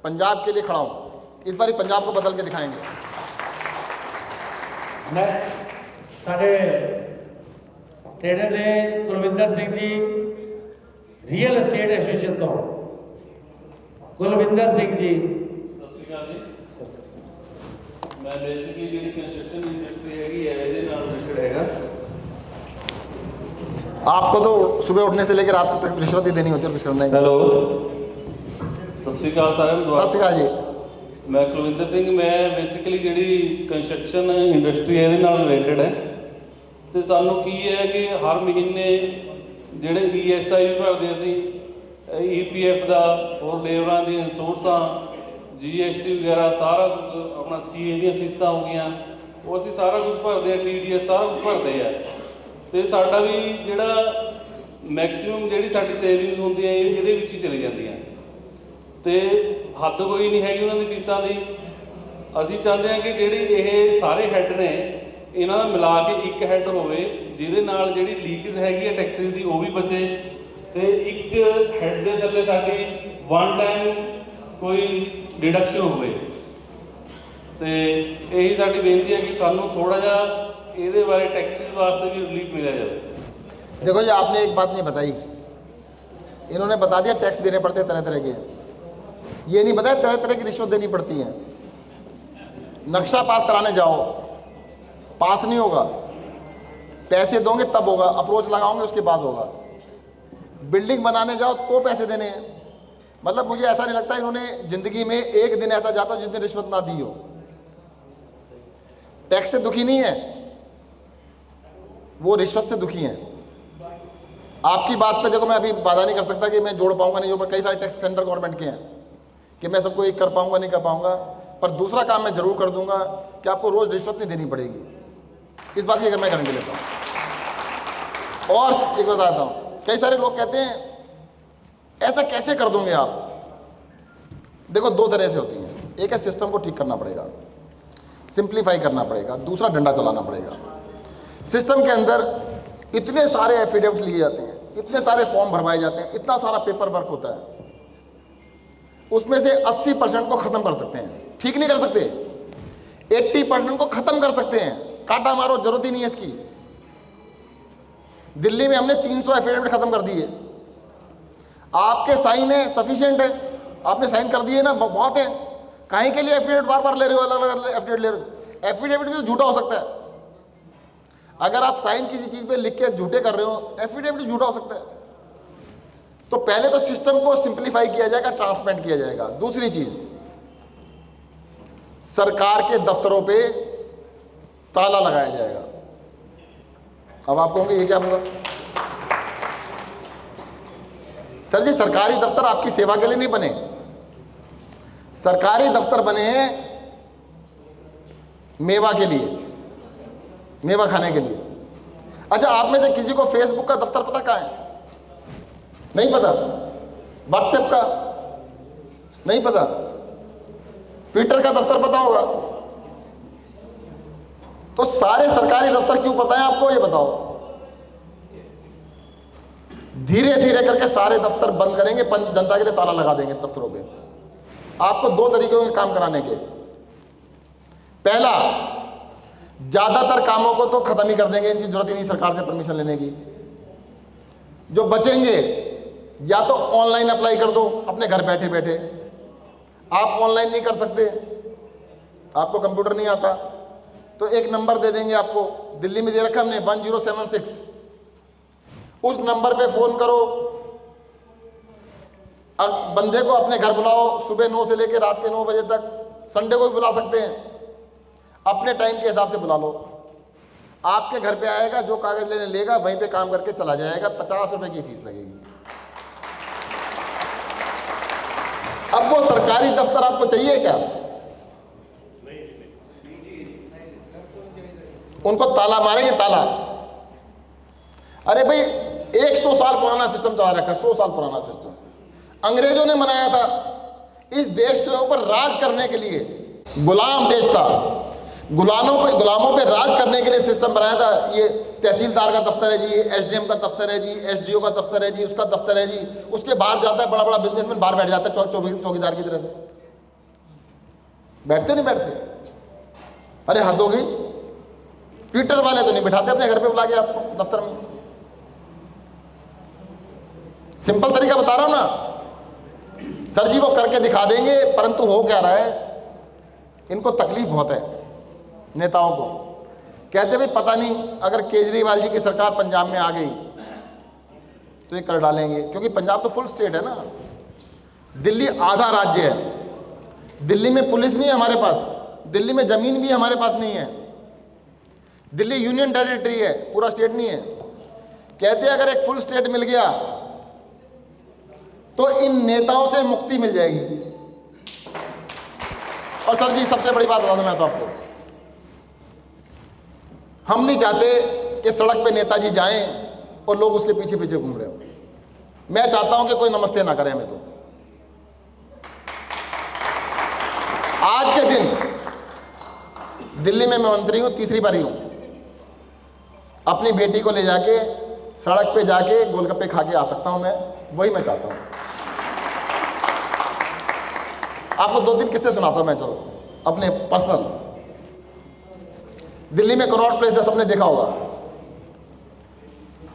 पंजाब के लिए खड़ा हूं। इस बार पंजाब को बदल के दिखाएंगे। नेक्स्ट साढ़े ट्रेडर ने Kulwinder Singh ji real estate association तो कुलविंदर सिंह जी। ਸਤਿ ਸ਼੍ਰੀ ਅਕਾਲ ਜੀ। ਮੈਂ ਬੇਸਿਕਲੀ ਜਿਹੜੀ ਕੰਸਟਰਕਸ਼ਨ ਇੰਡਸਟਰੀ ਹੈਗੀ ਹੈ ਇਹਦੇ ਨਾਲ ਰਿਲੇਟਡ ਹੈਗਾ। आपको तो सुबह उठने से लेकर रात तक रिश्वत ही देनी होती है और कुछ करना ही नहीं। ਹੈਲੋ ਸਤਿ ਸ਼੍ਰੀ ਅਕਾਲ ਸਾਰਿਆਂ ਨੂੰ सत श्री अकाल जी। ਮੈਂ ਕੁਲਵਿੰਦਰ ਸਿੰਘ, ਮੈਂ ਬੇਸਿਕਲੀ ਜਿਹੜੀ ਕੰਸਟਰਕਸ਼ਨ ਇੰਡਸਟਰੀ ਹੈ ਇਹਦੇ ਨਾਲ ਰਿਲੇਟਡ ਹੈ ਤੇ ਸਾਨੂੰ ਕੀ ਹੈ ਕਿ ਹਰ ਮਹੀਨੇ ਜਿਹੜੇ ESI ਵੀ ਭਰਦੇ ਅਸੀਂ, EPF ਦਾ, ਹੋਰ ਲੇਬਰਾਂ ਦੀਆਂ ਇੰਸ਼ੋਰੈਂਸਾਂ, GST ਵਗੈਰਾ ਸਾਰਾ ਕੁਝ, ਆਪਣਾ CA ਦੀਆਂ ਫੀਸਾਂ ਹੋ ਗਈਆਂ, ਉਹ ਅਸੀਂ ਸਾਰਾ ਕੁਝ ਭਰਦੇ ਹਾਂ, TDS ਸਾਰਾ ਕੁਝ ਭਰਦੇ ਆ ਤੇ ਸਾਡਾ ਵੀ ਜਿਹੜਾ ਮੈਕਸਿਮਮ ਜਿਹੜੀ ਸਾਡੀ ਸੇਵਿੰਗਸ ਹੁੰਦੀ ਹੈ ਇਹਦੇ ਵਿੱਚ ਹੀ ਚਲੀ ਜਾਂਦੀਆਂ ਤੇ ਹੱਦ ਕੋਈ ਨਹੀਂ ਹੈਗੀ ਉਹਨਾਂ ਦੀ ਫੀਸਾਂ ਦੀ। ਅਸੀਂ ਚਾਹੁੰਦੇ ਹਾਂ ਕਿ ਜਿਹੜੀ ਇਹ ਸਾਰੇ ਹੈੱਡ ਨੇ ਇਹਨਾਂ ਦਾ ਮਿਲਾ ਕੇ ਇੱਕ ਹੈੱਡ ਹੋਵੇ ਜਿਹਦੇ ਨਾਲ ਜਿਹੜੀ ਲੀਕੇਜ ਹੈਗੀ ਹੈ ਟੈਕਸਿਸ ਦੀ ਉਹ ਵੀ ਬਚੇ ਤੇ ਇੱਕ ਹੈੱਡ ਦੇ ਥੱਲੇ ਸਾਡੀ ਵਨ ਟਾਈਮ ਕੋਈ ਡਿਡਕਸ਼ਨ ਹੋਵੇ। ਤੇ ਇਹੀ ਸਾਡੀ ਬੇਨਤੀ ਹੈ ਕਿ ਸਾਨੂੰ ਥੋੜਾ ਜਿਹਾ ਇਹਦੇ ਬਾਰੇ टैक्सेस वास्ते भी रिलीफ मिला जाए। देखो जी आपने एक बात नहीं बताई, इन्होंने बता दिया टैक्स देने पड़ते हैं तरह तरह के, ये नहीं बताया तरह तरह की रिश्वत देनी पड़ती है। नक्शा पास कराने जाओ, पास नहीं होगा, पैसे दोगे तब होगा, अप्रोच लगाओगे उसके बाद होगा। बिल्डिंग बनाने जाओ तो पैसे देने हैं। मतलब मुझे ऐसा नहीं लगता इन्होंने जिंदगी में एक दिन ऐसा जाता जिस दिन रिश्वत ना दी हो। टैक्स से दुखी नहीं है वो, रिश्वत से दुखी हैं। आपकी बात पे देखो मैं अभी वादा नहीं कर सकता कि मैं जोड़ पाऊंगा नहीं जोड़ पाऊंगा, कई सारे टैक्स सेंटर गवर्नमेंट के हैं कि मैं सबको एक कर पाऊंगा नहीं कर पाऊंगा, पर दूसरा काम मैं जरूर कर दूंगा कि आपको रोज रिश्वत नहीं देनी पड़ेगी। इस बात की अगर मैं गारंटी लेता हूं। और एक बताता हूं, कई सारे लोग कहते हैं ऐसा कैसे कर दोगे आप। देखो दो तरह से होती है, एक है सिस्टम को ठीक करना पड़ेगा, सिंप्लीफाई करना पड़ेगा, दूसरा डंडा चलाना पड़ेगा। सिस्टम के अंदर इतने सारे एफिडेविट लिए जाते हैं, इतने सारे फॉर्म भरवाए जाते हैं, इतना सारा पेपर वर्क होता है, उसमें से 80% को खत्म कर सकते हैं, ठीक नहीं कर सकते, 80% को खत्म कर सकते हैं, काटा मारो जरूरत ही नहीं है इसकी। दिल्ली में हमने 300 एफिडेविट खत्म कर दिए, आपके साइन है सफिशिएंट है, आपने साइन कर दिए ना बहुत है, काहे के लिए एफिडेविट बार बार ले रहे हो, अलग अलग एफिडेविट ले रहे हो। एफिडेविट भी तो झूठा हो सकता है, अगर आप साइन किसी चीज पे लिख के झूठे कर रहे हो एफिडेविट झूठा हो सकता है। तो पहले तो सिस्टम को सिंप्लीफाई किया जाएगा, ट्रांसपेरेंट किया जाएगा। दूसरी चीज, सरकार के दफ्तरों पे ताला लगाया जाएगा। अब आप कहोगे ये क्या मतलब? सर जी सरकारी दफ्तर आपकी सेवा के लिए नहीं बने, सरकारी दफ्तर बने हैं मेवा के लिए, मेवा खाने के लिए। अच्छा आप में से किसी को फेसबुक का दफ्तर पता कहाँ है? नहीं पता। व्हाट्सएप का नहीं पता, ट्विटर का दफ्तर पता होगा। तो सारे सरकारी दफ्तर क्यों पता है आपको, ये बताओ। धीरे धीरे करके सारे दफ्तर बंद करेंगे, जनता के लिए ताला लगा देंगे दफ्तरों पे। आपको दो तरीकों के काम कराने के, पहला ज्यादातर कामों को तो खत्म ही कर देंगे, इनकी जरूरत ही नहीं सरकार से परमिशन लेने की। जो बचेंगे या तो ऑनलाइन अप्लाई कर दो अपने घर बैठे बैठे। आप ऑनलाइन नहीं कर सकते, आपको कंप्यूटर नहीं आता, तो एक नंबर दे देंगे आपको, दिल्ली में दे रखा हमने 1076, उस नंबर पे फोन करो, अब बंदे को अपने घर बुलाओ, सुबह 9 से लेकर रात के 9 बजे तक, संडे को भी बुला सकते हैं, अपने टाइम के हिसाब से बुला लो। आपके घर पे आएगा, जो कागज लेने लेगा वहीं पे काम करके चला जाएगा, 50 रुपए की फीस लगेगी। अब वो सरकारी दफ्तर आपको चाहिए क्या? उनको ताला मारेंगे, ताला। अरे भाई 100 साल पुराना सिस्टम चला रखा है, 100 साल पुराना सिस्टम अंग्रेजों ने बनाया था इस देश के ऊपर राज करने के लिए। गुलाम देश था, गुलामों पे राज करने के लिए सिस्टम बनाया था। ये तहसीलदार का दफ्तर है जी, एसडीएम का दफ्तर है जी, एसडीओ का दफ्तर है जी, उसका दफ्तर है जी। उसके बाहर जाता है बड़ा बड़ा बिजनेसमैन, बाहर बैठ जाता है चौकीदार की तरह से। बैठते नहीं बैठते? अरे हद हो गई। ट्विटर वाले तो नहीं बिठाते अपने घर पे बुला के आपको दफ्तर में। सिंपल तरीका बता रहा हूं ना सर जी, वो करके दिखा देंगे, परंतु हो क्या रहा है, इनको तकलीफ बहुत है नेताओं को। कहते भाई पता नहीं अगर केजरीवाल जी की सरकार पंजाब में आ गई तो ये कर डालेंगे, क्योंकि पंजाब तो फुल स्टेट है ना, दिल्ली आधा राज्य है। दिल्ली में पुलिस नहीं है हमारे पास, दिल्ली में जमीन भी हमारे पास नहीं है, दिल्ली यूनियन टेरिटरी है, पूरा स्टेट नहीं है। कहते हैं अगर एक फुल स्टेट मिल गया तो इन नेताओं से मुक्ति मिल जाएगी। और सर जी सबसे बड़ी बात बता दूं मैं तो आपको, हम नहीं चाहते कि सड़क पे नेताजी जाएं और लोग उसके पीछे पीछे घूम रहे हो। मैं चाहता हूं कि कोई नमस्ते ना करे हमें। तो आज के दिन दिल्ली में मैं मंत्री हूं, तीसरी बारी हूं, अपनी बेटी को ले जाके सड़क पे जाके गोलगप्पे खा के आ सकता हूं मैं, वही मैं चाहता हूं। आपको 2 दिन किससे सुनाता हूं मैं, चलो अपने पर्सनल। दिल्ली में कनॉट प्लेस है, सबने देखा होगा।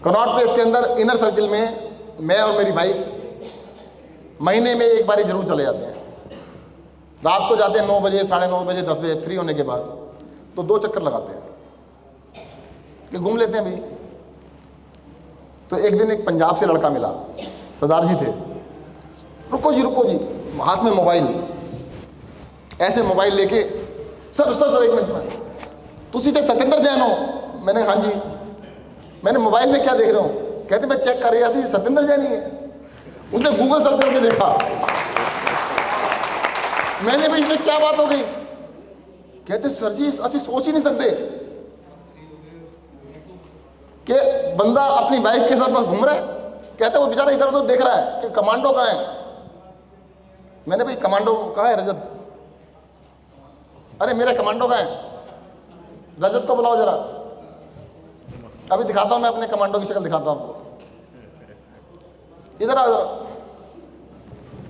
कनॉट प्लेस के अंदर इनर सर्किल में मैं और मेरी वाइफ महीने में एक बारी जरूर चले जाते हैं। रात को जाते हैं 9 बजे, 9:30 बजे, 10 बजे फ्री होने के बाद, तो 2 चक्कर लगाते हैं कि घूम लेते हैं भाई। तो एक दिन एक पंजाब से लड़का मिला, सरदार जी थे। रुको जी, हाथ में मोबाइल, ऐसे मोबाइल लेके, सर 1 मिनट में, तुसी तो सत्येंद्र जैन हो? मैंने हाँ जी। मैंने मोबाइल में क्या देख रहा हूँ? कहते मैं चेक कर रहा सी सत्येंद्र जैन ही है। उसने गूगल सर्च करके देखा। मैंने भी इसमें क्या बात हो गई? कहते सर जी असि सोच ही नहीं सकते कि बंदा अपनी वाइफ के साथ बस घूम रहा है। कहते वो बेचारा इधर उधर देख रहा है कि कमांडो कहाँ है। मैंने भाई कमांडो कहाँ है? रजत। अरे मेरा कमांडो कहाँ है? रजत को बुलाओ जरा, अभी दिखाता हूं मैं अपने कमांडो की शक्ल दिखाता हूं आपको। इधर आओ जरा,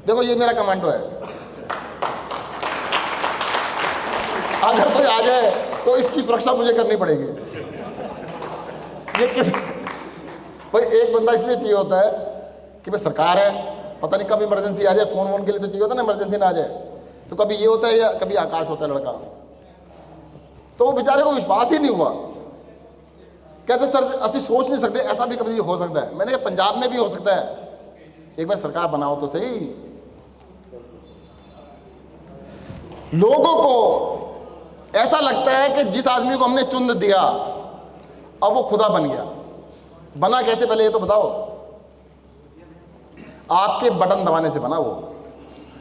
देखो ये मेरा कमांडो है। अगर कोई आ जाए तो इसकी सुरक्षा मुझे करनी पड़ेगी। ये किस भाई एक बंदा इसलिए चाहिए होता है कि भाई सरकार है, पता नहीं कब इमरजेंसी आ जाए, फोन के लिए तो चाहिए होता है ना, इमरजेंसी ना आ जाए तो कभी ये होता है या कभी आकाश होता है लड़का। तो वो बेचारे को विश्वास ही नहीं हुआ। कहते सर असि सोच नहीं सकते, ऐसा भी कभी हो सकता है। मैंने कहा पंजाब में भी हो सकता है, एक बार सरकार बनाओ तो सही। लोगों को ऐसा लगता है कि जिस आदमी को हमने चुन दिया अब वो खुदा बन गया। बना कैसे पहले ये तो बताओ? आपके बटन दबाने से बना वो।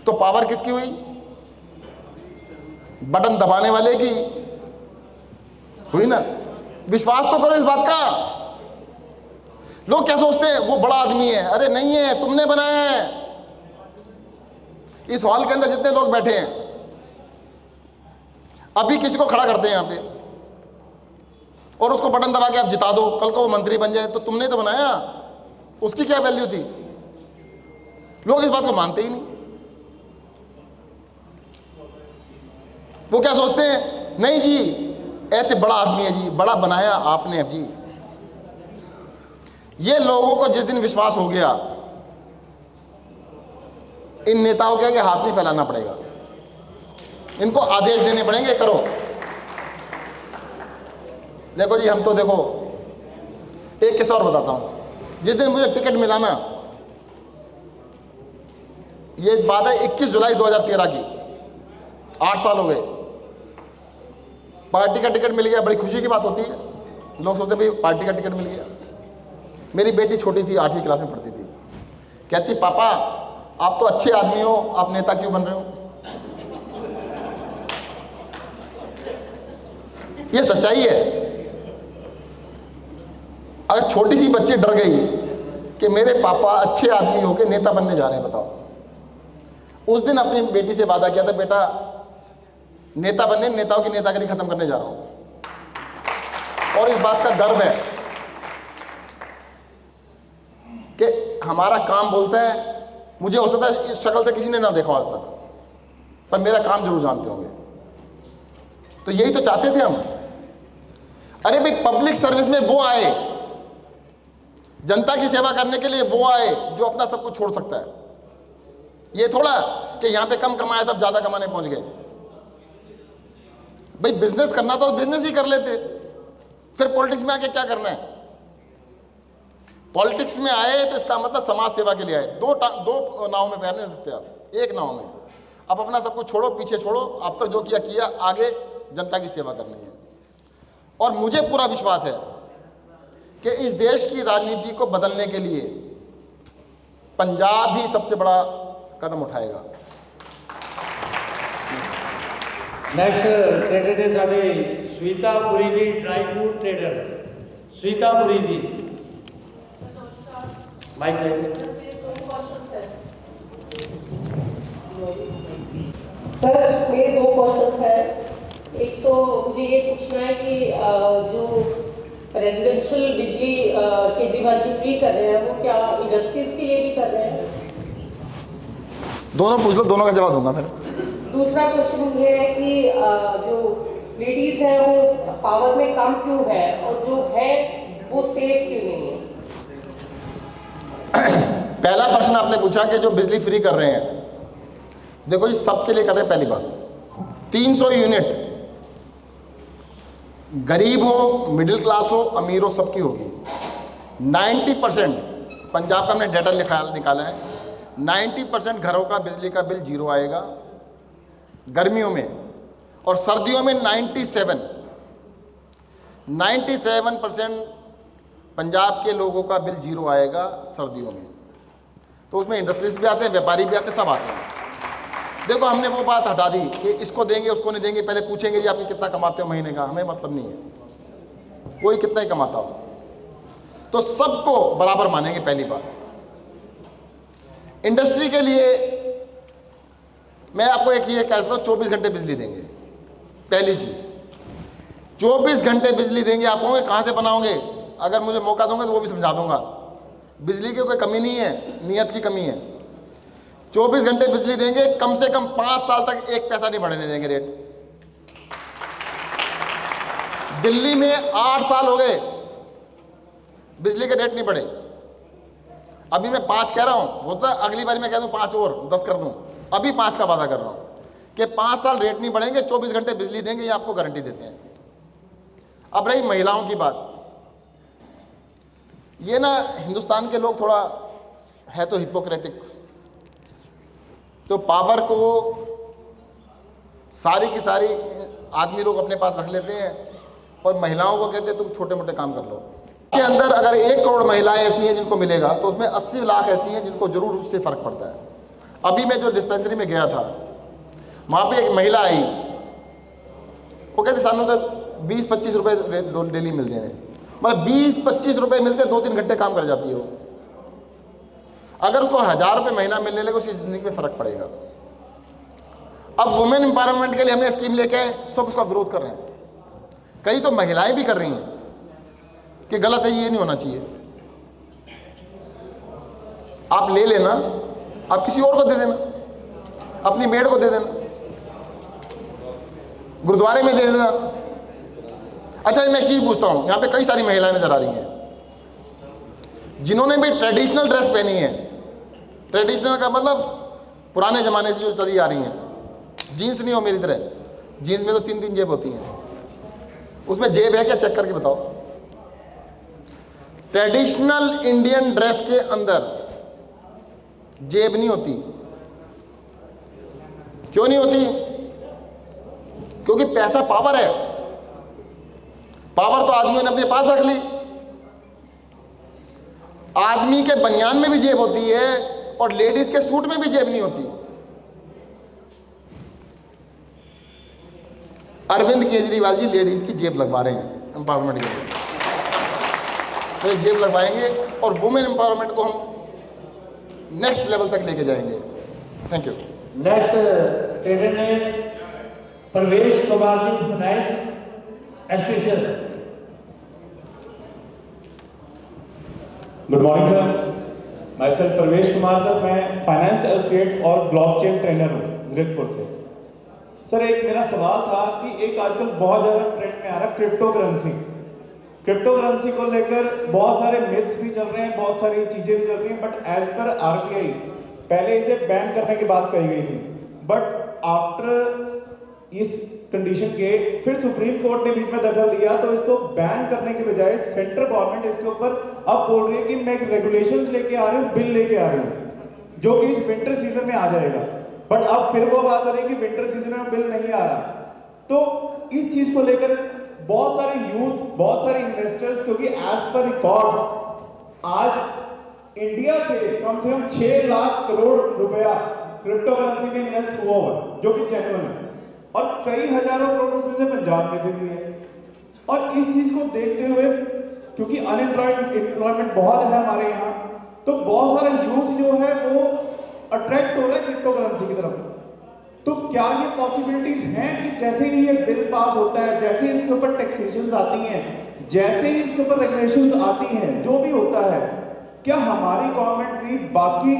तो पावर किसकी हुई? बटन दबाने वाले की हुई ना। विश्वास तो करो इस बात का। लोग क्या सोचते हैं वो बड़ा आदमी है, अरे नहीं है, तुमने बनाया है। इस हॉल के अंदर जितने लोग बैठे हैं, अभी किसी को खड़ा करते हैं यहां पे और उसको बटन दबा के आप जिता दो, कल को वो मंत्री बन जाए, तो तुमने तो बनाया, उसकी क्या वैल्यू थी? लोग इस बात को मानते ही नहीं। वो क्या सोचते हैं, नहीं जी ऐसे बड़ा आदमी है जी, बड़ा बनाया आपने। अब जी ये लोगों को जिस दिन विश्वास हो गया, इन नेताओं के आगे हाथ नहीं फैलाना पड़ेगा, इनको आदेश देने पड़ेंगे, करो। देखो जी हम तो देखो एक किस्सा और बताता हूं। जिस दिन मुझे टिकट मिला ना, ये बात है 21 जुलाई 2013 की, 8 साल हो गए। पार्टी का टिकट मिल गया, बड़ी खुशी की बात होती है। लोग सोचते भाई पार्टी का टिकट मिल गया। मेरी बेटी छोटी थी, 8वीं क्लास में पढ़ती थी, कहती पापा आप तो अच्छे आदमी हो, आप नेता क्यों बन रहे हो? ये सच्चाई है। अगर छोटी सी बच्ची डर गई कि मेरे पापा अच्छे आदमी होके नेता बनने जा रहे हैं, बताओ। उस दिन अपनी बेटी से वादा किया था, बेटा नेता बनने, नेताओं की नेतागिरी खत्म करने जा रहा हूं। और इस बात का गर्व है कि हमारा काम बोलता है। मुझे हो सकता है इस शक्ल से किसी ने ना देखा आज तक, पर मेरा काम जरूर जानते होंगे। तो यही तो चाहते थे हम। अरे भाई पब्लिक सर्विस में वो आए, जनता की सेवा करने के लिए वो आए जो अपना सब कुछ छोड़ सकता है। ये थोड़ा कि यहां पे कम कमाया तब ज्यादा कमाने पहुंच गए। भाई बिजनेस करना तो बिजनेस ही कर लेते, फिर पॉलिटिक्स में आके क्या करना है? पॉलिटिक्स में आए तो इसका मतलब समाज सेवा के लिए आए। दो नाव में पैर नहीं रख सकते आप, एक नाव में। अब अपना सब कुछ छोड़ो, पीछे छोड़ो, अब तक जो किया किया, आगे जनता की सेवा करनी है। और मुझे पूरा विश्वास है कि इस देश की राजनीति को बदलने के लिए पंजाब ही सबसे बड़ा कदम उठाएगा। नेक्स्ट ट्रेडर है साडे स्वीता पुरी जी, ड्राई फ्रूट ट्रेडर्स। स्वीता पुरी जी, माइक ले। सर मेरे 2 क्वेश्चन हैं। एक तो मुझे ये पूछना है कि जो रेजिडेंशियल बिजली केजरीवाल जी फ्री कर रहे हैं, वो क्या इंडस्ट्रीज के लिए भी कर रहे हैं? दोनों पूछ लो, दोनों का जवाब दूंगा फिर। दूसरा क्वेश्चन ये है कि जो लेडीज है वो पावर में कम क्यों है, और जो है वो सेफ क्यों नहीं है? पहला प्रश्न आपने पूछा कि जो बिजली फ्री कर रहे हैं, देखो जी सबके लिए कर रहे हैं। पहली बात 300 यूनिट, गरीब हो, मिडिल क्लास हो, अमीर हो, सबकी होगी। 90% पंजाब का हमने डाटा निकाला है, 90% घरों का बिजली का बिल जीरो आएगा गर्मियों में, और सर्दियों में 97% पंजाब के लोगों का बिल जीरो आएगा सर्दियों में। तो उसमें इंडस्ट्रीज भी आते हैं, व्यापारी भी आते हैं, सब आते हैं। देखो हमने वो बात हटा दी कि इसको देंगे उसको नहीं देंगे, पहले पूछेंगे जी आपकी कितना कमाते हो महीने का, हमें मतलब नहीं है कोई कितना ही कमाता हो, तो सबको बराबर मानेंगे। पहली बात इंडस्ट्री के लिए मैं आपको एक ये कह सकता हूँ, 24 घंटे बिजली देंगे। पहली चीज 24 घंटे बिजली देंगे। आप कहोगे कहां से बनाओगे? अगर मुझे मौका दोगे तो वो भी समझा दूंगा। बिजली की कोई कमी नहीं है, नियत की कमी है। 24 घंटे बिजली देंगे, कम से कम 5 साल तक 1 पैसा नहीं बढ़ने देंगे रेट। दिल्ली में 8 साल हो गए बिजली के रेट नहीं बढ़े। अभी मैं 5 कह रहा हूं, होता है अगली बार मैं कह दूं 5 और 10 कर दूं। अभी 5 का वादा कर रहा हूं कि 5 साल रेट नहीं बढ़ेंगे, 24 घंटे बिजली देंगे, ये आपको गारंटी देते हैं। अब रही महिलाओं की बात, ये ना हिंदुस्तान के लोग थोड़ा है तो हिपोक्रेटिक, तो पावर को सारी की सारी आदमी लोग अपने पास रख लेते हैं और महिलाओं को कहते हैं तुम छोटे मोटे काम कर लो। के अंदर अगर 1 करोड़ महिलाएं ऐसी हैं जिनको मिलेगा, तो उसमें 80 लाख ऐसी हैं जिनको जरूर उससे फर्क पड़ता है। अभी मैं जो डिस्पेंसरी में गया था, वहां पे एक महिला आई, वो कहते सानू तो 20-25 रुपए डेली मिलते हैं। मतलब 20-25 रुपए मिलते, 2-3 घंटे काम कर जाती है वो। अगर उसको 1000 रुपये महीना मिलने लगे, उसकी जिंदगी में फर्क पड़ेगा। अब वुमेन एम्पावरमेंट के लिए हमने स्कीम लेके आए, सब उसका विरोध कर रहे हैं। कई तो महिलाएं भी कर रही हैं कि गलत है, ये नहीं होना चाहिए। आप ले लेना, आप किसी और को दे देना, अपनी मेड को दे देना, गुरुद्वारे में दे देना। अच्छा मैं चीज पूछता हूं, यहां पे कई सारी महिलाएं नजर आ रही हैं जिन्होंने भी ट्रेडिशनल ड्रेस पहनी है। ट्रेडिशनल का मतलब पुराने जमाने से जो चली आ रही हैं। जीन्स नहीं हो मेरी तरह, जीन्स में तो 3-3 जेब होती हैं, उसमें जेब है क्या चेक करके बताओ। ट्रेडिशनल इंडियन ड्रेस के अंदर जेब नहीं होती। क्यों नहीं होती? क्योंकि पैसा पावर है। पावर तो आदमियों ने अपने पास रख ली। आदमी के बनियान में भी जेब होती है और लेडीज के सूट में भी जेब नहीं होती। अरविंद केजरीवाल जी लेडीज की जेब लगवा रहे हैं एम्पावरमेंट के लिए, तो ये जेब लगवाएंगे और वुमेन एम्पावरमेंट को हम नेक्स्ट लेवल तक लेके जाएंगे। Thank you. नेक्स्ट ट्रेडर ने Pravesh Kumar ji, finance association. Good morning sir, मैं सर प्रवेश कुमार सर, मैं फाइनेंस एसोसिएट और ब्लॉकचेन ट्रेनर हूँ जीरकपुर से। सर एक मेरा सवाल था कि एक आजकल बहुत ज़्यादा ट्रेंड में आ रहा है क्रिप्टो करेंसी। क्रिप्टो करेंसी को लेकर बहुत सारे मिथ्स भी चल रहे हैं, बहुत सारी चीज़ें भी चल रही हैं, बट एज पर आरबीआई पहले इसे बैन करने की बात कही गई थी, बट आफ्टर इस कंडीशन के फिर सुप्रीम कोर्ट ने बीच में दखल दिया, तो इसको बैन करने के बजाय सेंट्रल गवर्नमेंट इसके ऊपर अब बोल रही है कि मैं एक रेगुलेशंस लेके आ रही हूँ, बिल लेके आ रही हूँ, जो कि इस विंटर सीजन में आ जाएगा। बट अब फिर वो बात हो रही है कि विंटर सीजन में बिल नहीं आ रहा। तो इस चीज को लेकर बहुत सारे यूथ, बहुत सारे इन्वेस्टर्स, क्योंकि एज पर रिकॉर्ड्स आज इंडिया से कम 6 लाख करोड़ रुपया क्रिप्टो करेंसी में इन्वेस्ट हुआ हुआ, जो कि जेन्युइन है, और कई हजारों करोड़ रुपए से पंजाब में से भी है। और इस चीज को देखते हुए, क्योंकि अनएम्प्लॉयमेंट बहुत है हमारे यहाँ, तो बहुत सारे यूथ जो है वो अट्रैक्ट हो रहा है क्रिप्टो करेंसी की तरफ। तो क्या ये पॉसिबिलिटीज हैं कि जैसे ही ये बिल पास होता है, जैसे ही इसके ऊपर टैक्सेशंस आती हैं, जैसे ही इसके ऊपर रेगुलेशंस आती हैं, जो भी होता है, क्या हमारी गवर्नमेंट भी बाकी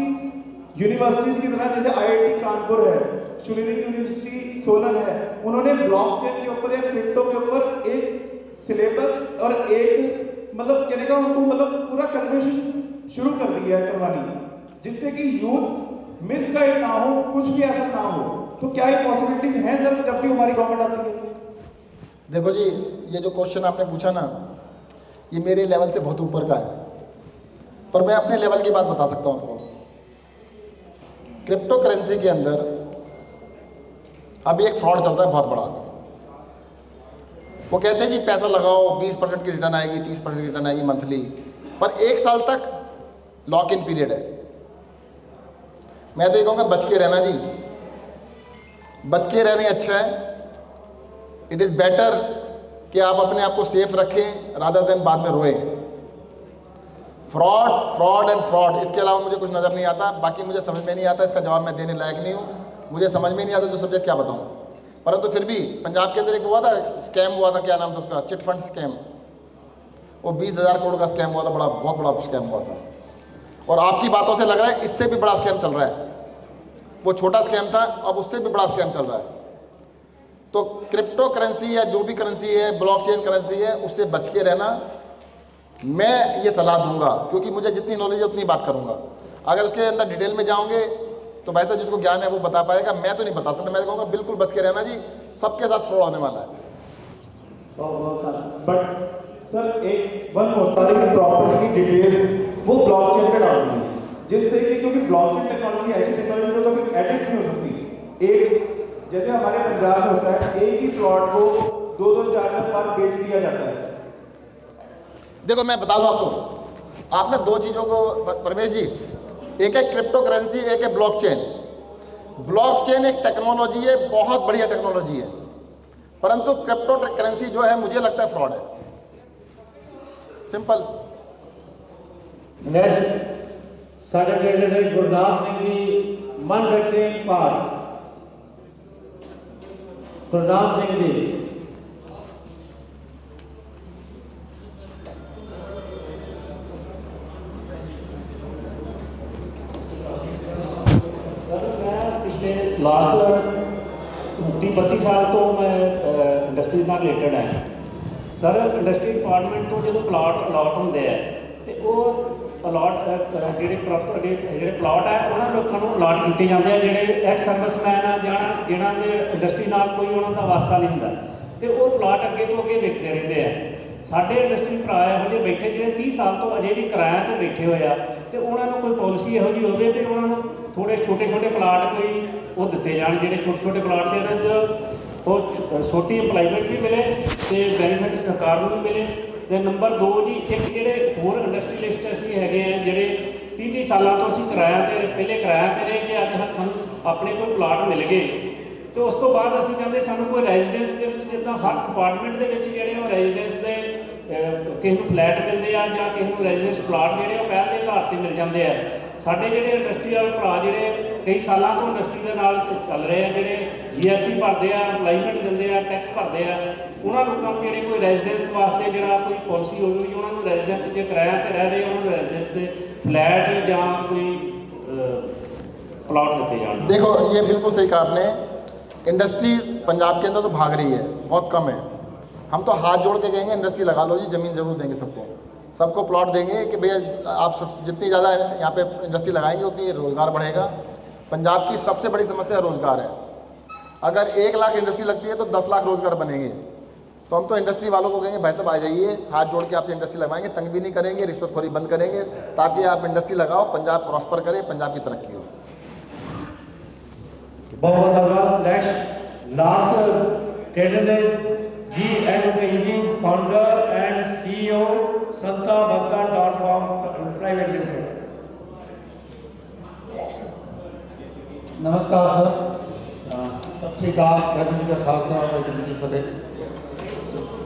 यूनिवर्सिटीज की तरह, जैसे आईआईटी कानपुर है, शुलिनी यूनिवर्सिटी सोलन है, उन्होंने ब्लॉकचेन के ऊपर या क्रिप्टो के ऊपर एक सिलेबस और एक मतलब कहने का उनको मतलब पूरा कन्वर्सेशन शुरू कर दिया है करवानी, जिससे कि यूथ मिसगाइड ना हो, कुछ भी ऐसा ना हो। तो क्या ये पॉसिबिलिटीज हैं सर जब भी हमारी गवर्नमेंट आती है? देखो जी, ये जो क्वेश्चन आपने पूछा ना, ये मेरे लेवल से बहुत ऊपर का है, पर मैं अपने लेवल की बात बता सकता हूँ आपको। क्रिप्टो करेंसी के अंदर अभी एक फ्रॉड चल रहा है बहुत बड़ा। वो कहते हैं जी पैसा लगाओ, 20% की रिटर्न आएगी, 30% की रिटर्न आएगी मंथली, पर 1 साल तक लॉक इन पीरियड है। मैं तो ये कहूँगा बच के रहना जी, बच के रहने अच्छा है। इट इज़ बेटर कि आप अपने आप को सेफ रखें रादर देन बाद में रोएं। फ्रॉड फ्रॉड एंड फ्रॉड, इसके अलावा मुझे कुछ नज़र नहीं आता। बाकी मुझे समझ में नहीं आता, इसका जवाब मैं देने लायक नहीं हूँ, मुझे समझ में नहीं आता जो सब्जेक्ट क्या बताऊँ। परंतु फिर भी पंजाब के अंदर एक हुआ था, स्कैम हुआ था, क्या नाम था उसका, चिट फंड स्कैम। वो 20,000 करोड़ का स्कैम हुआ था, बहुत बड़ा स्कैम हुआ था। और आपकी बातों से लग रहा है इससे भी बड़ा स्कैम चल रहा है। वो छोटा स्कैम था, अब उससे भी बड़ा स्कैम चल रहा है। तो क्रिप्टो करेंसी या जो भी करेंसी है, ब्लॉकचेन करेंसी है, उससे बच के रहना मैं ये सलाह दूंगा, क्योंकि मुझे जितनी नॉलेज है उतनी बात करूंगा। अगर उसके अंदर डिटेल में जाओगे तो भाई साहब जिसको ज्ञान है वो बता पाएगा, मैं तो नहीं बता सकता। मैं कहूँगा बिल्कुल बच के रहना जी, सबके साथ फ्रॉड होने वाला है। बट सर एक वन होता है कि प्रॉपर्टी की डिटेल्स वो ब्लॉकचेन पे डालनी है, जिससे कि क्योंकि ब्लॉकचेन टेक्नोलॉजी ऐसी टेक्नोलॉजी जो कभी एडिट नहीं हो सकती। एक जैसे हमारे पंजाब में होता है, एक ही प्लॉट को 2-2 4-4 बार बेच दिया जाता है। देखो मैं बता दूं आपको, आपने 2 चीज़ों को परमेश जी, एक है क्रिप्टो करेंसी, एक है ब्लॉकचेन। ब्लॉकचेन एक टेक्नोलॉजी है, बहुत बढ़िया टेक्नोलॉजी है, परंतु क्रिप्टो करेंसी जो है मुझे लगता है फ्रॉड है, सिंपल। नेक्स्ट सारे ट्रेडर है Gurnam Singh ji, manufacturing part. Gurnam Singh ji. Last 30-32 ਸਾਲ ਤੋਂ ਮੈਂ ਇੰਡਸਟਰੀ ਨਾਲ ਰਿਲੇਟਡ ਹੈ ਸਰ। ਇੰਡਸਟਰੀ ਡਿਪਾਰਟਮੈਂਟ ਤੋਂ ਜਦੋਂ ਪਲਾਟ ਅਲਾਟ ਹੁੰਦੇ ਆ ਤੇ ਉਹ ਅਲਾਟ ਜਿਹੜੇ ਪਲਾਟ ਹੈ ਉਹਨਾਂ ਲੋਕਾਂ ਨੂੰ ਅਲਾਟ ਕੀਤੇ ਜਾਂਦੇ ਆ ਜਿਹੜੇ ਐਕਸ ਸਰਵਿਸਮੈਨ ਆ ਜਾਂ ਜਿਹਨਾਂ ਦੇ ਇੰਡਸਟਰੀ ਨਾਲ ਕੋਈ ਉਹਨਾਂ ਦਾ ਵਾਸਤਾ ਨਹੀਂ ਹੁੰਦਾ, ਤੇ ਉਹ ਪਲਾਟ ਅੱਗੇ ਤੋਂ ਅੱਗੇ ਵਿਕਦੇ ਰਹਿੰਦੇ ਆ। ਸਾਡੇ ਇੰਡਸਟਰੀ ਭਰਾ ਇਹੋ ਜਿਹੇ ਬੈਠੇ ਜਿਹੜੇ 30 ਸਾਲ ਤੋਂ ਅਜੇ ਵੀ ਕਿਰਾਇਆ ਤੇ ਬੈਠੇ ਹੋਏ ਆ, ਤੇ ਉਹਨਾਂ ਨੂੰ ਕੋਈ ਪਾਲਿਸੀ ਇਹੋ ਜਿਹੀ ਹੋਵੇ ਵੀ ਉਹਨਾਂ ਨੂੰ ਥੋੜੇ ਛੋਟੇ ਪਲਾਟ ਕੋਈ ਉਹ ਦਿੱਤੇ ਜਾਣ, ਜਿਹੜੇ ਛੋਟੇ ਪਲਾਟ ਦੇ ਇਹਨਾਂ 'ਚ ਉਹ ਛੋਟੀ ਇੰਪਲਾਈਮੈਂਟ ਵੀ ਮਿਲੇ ਤੇ ਬੈਨੀਫਿਟ ਸਰਕਾਰ ਨੂੰ ਵੀ ਮਿਲੇ। ਤੇ ਨੰਬਰ 2 ਜੀ, ਇੱਕ ਜਿਹੜੇ ਹੋਰ ਇੰਡਸਟਰੀਅਲਿਸਟ ਅਸੀਂ ਹੈਗੇ ਆ ਜਿਹੜੇ 30 ਸਾਲਾਂ ਤੋਂ ਅਸੀਂ ਕਿਰਾਇਆ ਤੇ ਪਹਿਲੇ ਕਿਰਾਇਆ ਤੇ ਰਹੇ ਕਿ ਅੱਜ ਸਾਨੂੰ ਆਪਣੇ ਕੋਈ ਪਲਾਟ ਮਿਲ ਗਏ ਤੇ ਉਸ ਤੋਂ ਬਾਅਦ ਅਸੀਂ ਕਹਿੰਦੇ ਸਾਨੂੰ ਕੋਈ ਰੈਜ਼ੀਡੈਂਸ ਦੇ ਵਿੱਚ, ਜਿੱਦਾਂ ਹਰ ਅਪਾਰਟਮੈਂਟ ਦੇ ਵਿੱਚ ਜਿਹੜੇ ਉਹ ਰੈਜ਼ੀਡੈਂਸ ਦੇ ਕਿਸੇ ਨੂੰ ਫਲੈਟ ਮਿਲਦੇ ਆ ਜਾਂ ਕਿਸੇ ਨੂੰ ਰੈਜ਼ੀਡੈਂਸ ਪਲਾਟ ਜਿਹੜੇ ਉਹ ਪਹਿਲ ਦੇ ਆਧਾਰ ਤੇ ਮਿਲ ਜਾਂਦੇ ਆ। ਸਾਡੇ ਜਿਹੜੇ ਇੰਡਸਟਰੀਅਲ ਭਰਾ ਜਿਹੜੇ ਕਈ ਸਾਲਾਂ ਤੋਂ ਇੰਡਸਟਰੀ ਦੇ ਨਾਲ ਚੱਲ ਰਹੇ ਆ, ਜਿਹੜੇ GST ਭਰਦੇ ਆ, ਇੰਪਲਾਈਮੈਂਟ ਦਿੰਦੇ ਆ, ਟੈਕਸ ਭਰਦੇ ਆ, ਉਹਨਾਂ ਲੋਕਾਂ ਨੂੰ ਜਿਹੜੇ ਕੋਈ ਰੈਜ਼ੀਡੈਂਸ ਵਾਸਤੇ ਜਿਹੜਾ ਕੋਈ ਪਾਲਿਸੀ ਹੋਵੇ ਵੀ ਉਹਨਾਂ ਨੂੰ ਰੈਜ਼ੀਡੈਂਸ ਜੇ ਕਿਰਾਇਆ ਤੇ ਰਹਿ ਰਹੇ ਉਹਨਾਂ ਨੂੰ ਰੈਜ਼ੀਡੈਂਸ ਦੇ ਫਲੈਟ ਜਾਂ ਕੋਈ प्लॉट देते जान। देखो ये बिल्कुल सही कहा आपने, इंडस्ट्री पंजाब के अंदर तो भाग रही है, बहुत कम है। हम तो हाथ जोड़ के कहेंगे इंडस्ट्री लगा लो जी, ज़मीन जरूर देंगे सबको प्लॉट देंगे कि भैया आप जितनी ज़्यादा यहाँ पे इंडस्ट्री लगाएंगे उतनी रोज़गार बढ़ेगा। पंजाब की सबसे बड़ी समस्या रोज़गार है। अगर 1 लाख इंडस्ट्री लगती है तो 10 लाख रोज़गार बनेंगे। तो हम तो इंडस्ट्री वालों को कहेंगे भाई साहब आ जाइए, हाथ जोड़ के आपसे इंडस्ट्री लगवाएंगे, तंग भी नहीं करेंगे, रिश्वतखोरी बंद करेंगे, ताकि आप इंडस्ट्री लगाओ, पंजाब प्रॉस्पर करे, पंजाब की तरक्की हो। बहुत धन्यवाद। Next last candidate GNPG founder and CEO santabhakta.com private limited. नमस्कार सर, सत श्री अकाल, वाहिगुरू जी का खालसा वाहिगुरू जी की फतेह।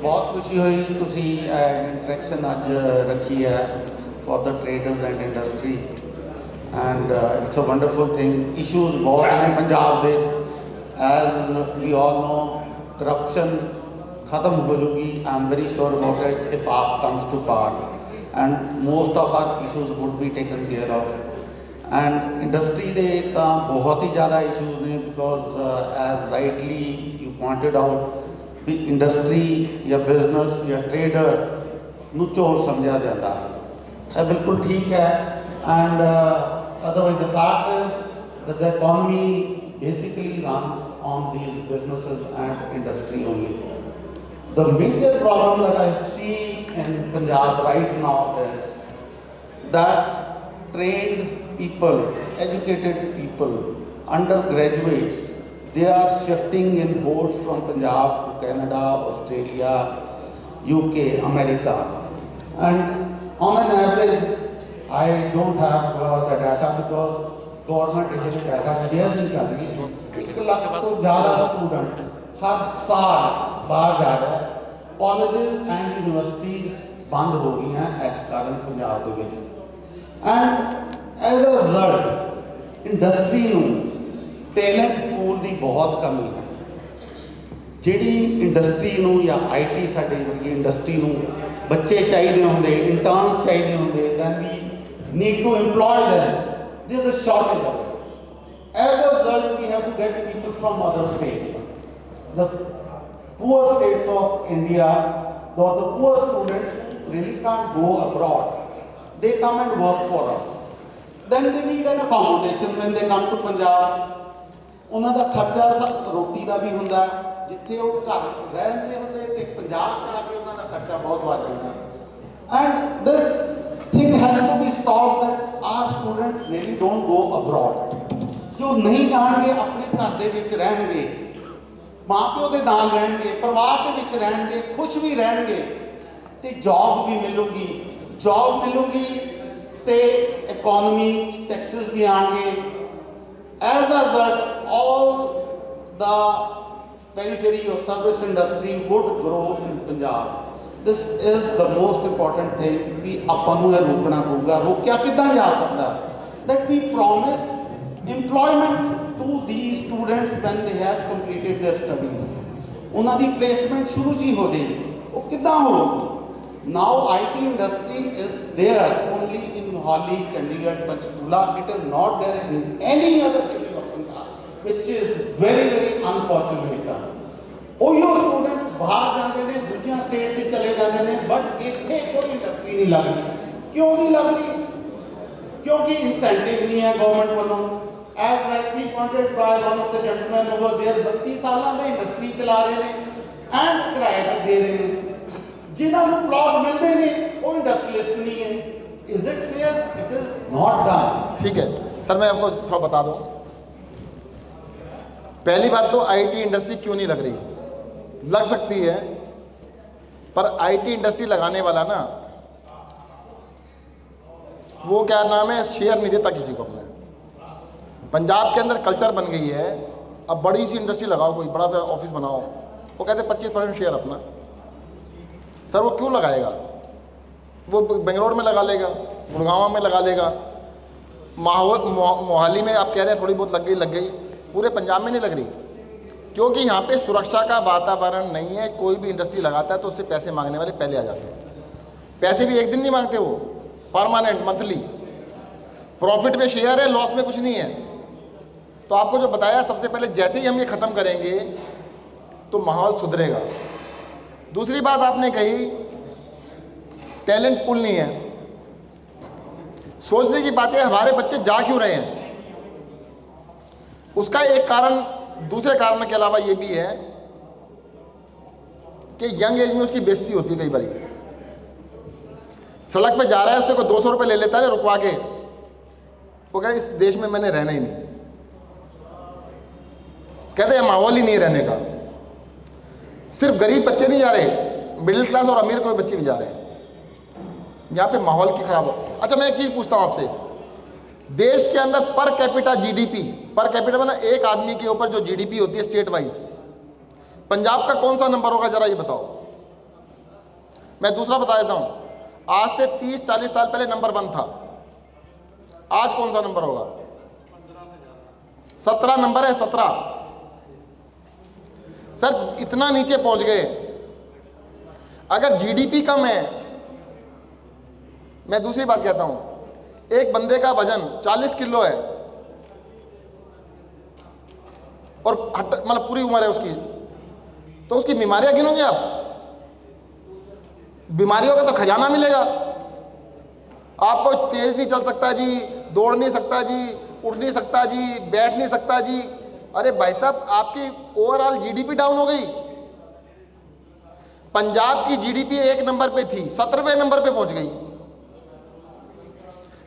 बहुत खुशी हुई तुसी इंटरेक्शन अज रखी है for the traders and industry and it's a wonderful thing. Issues बहुत हैं पंजाब दे, as we all know corruption ख़त्म हो जाएगी, I am very sure about it if आप comes to power and most of our issues would be taken care of. And industry दे तो बहुत ही ज़्यादा इशूज़ ने, because as rightly you pointed out भी इंडस्ट्री या बिजनेस या ट्रेडर नू चोर समझा जाता है, बिल्कुल ठीक है। And otherwise the fact is that the economy basically runs on these businesses and industry only. The major problem that I see in Punjab right now is that trained people, educated people, undergraduates, they are shifting in boards from Punjab to Canada, Australia, UK, America, and on an average, I don't have the data because government is data share नहीं कर रही है। 1 लाख तो ज़्यादा स्टूडेंट हर साल बाहर जा रहे हैं, कॉलेजेस एंड यूनिवर्सिटीज़ बंद हो गई हैं इस कारण पंजाब के विच। And as a result industry talent pool की बहुत कमी है। जिहड़ी इंडस्ट्री या IT साडी वर्गी इंडस्ट्री बच्चे चाहिए होंगे, इंटर्नस चाहिए होंगे, then we need to employ them, there is a shortage of it. As a result we have to get people from other states, the poor states of India, or the poor students really can't go abroad. They come and work for us. Then they need an accommodation when they come to Punjab. ਉਹਨਾਂ ਦਾ ਖਰਚਾ ਰੋਟੀ ਦਾ ਵੀ ਹੁੰਦਾ, ਜਿੱਥੇ ਉਹ ਘਰ ਰਹਿੰਦੇ ਹੁੰਦੇ ਤੇ ਪੰਜਾਬ ਜਾ ਕੇ ਉਹਨਾਂ ਦਾ ਖਰਚਾ ਬਹੁਤ ਵੱਧ ਜਾਂਦਾ। And this thing has to be stopped that our students really don't go abroad। ਜੋ ਨਹੀਂ ਜਾਣਗੇ ਆਪਣੇ ਘਰ ਦੇ ਵਿੱਚ ਰਹਿਣਗੇ, ਮਾਂ ਪਿਓ ਦੇ ਨਾਲ ਰਹਿਣਗੇ, ਪਰਿਵਾਰ ਦੇ ਵਿੱਚ ਰਹਿਣਗੇ, ਖੁਸ਼ ਵੀ ਰਹਿਣਗੇ ਤੇ ਜੌਬ ਵੀ ਮਿਲੂਗੀ। जॉब मिलूगी तो इकोनॉमी टैक्सेस भी आएंगे। As a result all the periphery और service industry would grow in Punjab. This is the most important thing कि आपां नूं रोकना पऊगा। रोकिया किदां जा सकदा? That we promise employment to these students when they have completed their studies. उन्हां दी प्लेसमेंट शुरू च ही हो जाएगी। वो किदां होगी? Now IT industry is there only in Mohali, Chandigarh, Panchkula. It is not there in any other city of Punjab, which is very very unfortunate। OYO students बाहर जाते हैं, दूसरी स्टेट से चले जाते हैं, बट इतने कोई इंडस्ट्री नहीं लग रही। क्यों नहीं लग रही? क्योंकि इंसेंटिव नहीं है गवर्नमेंट वालों। As rightly pointed by one of the gentlemen over there, 32 साल से इंडस्ट्री चला रहे हैं एंड किराए पर दे रहे हैं। जिन्होंने प्लॉट मिलते हैं वो इंडस्ट्रियलिस्ट नहीं है। Is it fair? It is not done. ठीक है सर, मैं आपको थोड़ा बता दूं। पहली बात तो आईटी इंडस्ट्री क्यों नहीं लग रही, लग सकती है, पर आईटी इंडस्ट्री लगाने वाला ना वो क्या नाम है, शेयर नहीं देता किसी को अपने। पंजाब के अंदर कल्चर बन गई है, अब बड़ी सी इंडस्ट्री लगाओ, कोई बड़ा सा ऑफिस बनाओ, वो कहते 25% शेयर अपना। सर वो क्यों लगाएगा, वो बेंगलोर में लगा लेगा, गुड़गांव में लगा लेगा, मोहाली में आप कह रहे हैं थोड़ी बहुत लग गई, पूरे पंजाब में नहीं लग रही, क्योंकि यहाँ पे सुरक्षा का वातावरण नहीं है। कोई भी इंडस्ट्री लगाता है तो उससे पैसे मांगने वाले पहले आ जाते हैं। पैसे भी एक दिन नहीं मांगते, वो परमानेंट मंथली, प्रॉफिट में शेयर है, लॉस में कुछ नहीं है। तो आपको जो बताया, सबसे पहले जैसे ही हम ये ख़त्म करेंगे तो माहौल सुधरेगा। दूसरी बात आपने कही टैलेंट पूल नहीं है, सोचने की बात है हमारे बच्चे जा क्यों रहे हैं। उसका एक कारण दूसरे कारण के अलावा ये भी है कि यंग एज में उसकी बेइज्जती होती है। कई बार सड़क पे जा रहा है, उससे कोई 200 रुपये ले लेता है रुकवा के, वो कहते इस देश में मैंने रहना ही नहीं, कहते हैं माहौल ही नहीं रहने का। सिर्फ गरीब बच्चे नहीं जा रहे, मिडिल क्लास और अमीर कोई बच्चे भी जा रहे हैं, यहाँ पे माहौल की खराब हो। अच्छा मैं एक चीज पूछता हूं आपसे, देश के अंदर per capita GDP, per capita मतलब एक आदमी के ऊपर जो जीडीपी होती है स्टेट वाइज, पंजाब का कौन सा नंबर होगा जरा ये बताओ। मैं दूसरा बता देता हूं, आज से 30-40 साल पहले नंबर 1 था, आज कौन सा नंबर होगा? 17 नंबर है, 17। सर इतना नीचे पहुंच गए। अगर जीडीपी कम है, मैं दूसरी बात कहता हूं, एक बंदे का वजन 40 किलो है और मतलब पूरी उम्र है उसकी, तो उसकी बीमारियां गिनोगे आप? बीमारियों का तो खजाना मिलेगा। आपको तेज नहीं चल सकता जी, दौड़ नहीं सकता जी, उठ नहीं सकता जी, बैठ नहीं सकता जी। अरे भाई साहब, आपकी ओवरऑल जीडीपी डाउन हो गई। पंजाब की जीडीपी 1 नंबर पे थी, 17वें नंबर पे पहुंच गई।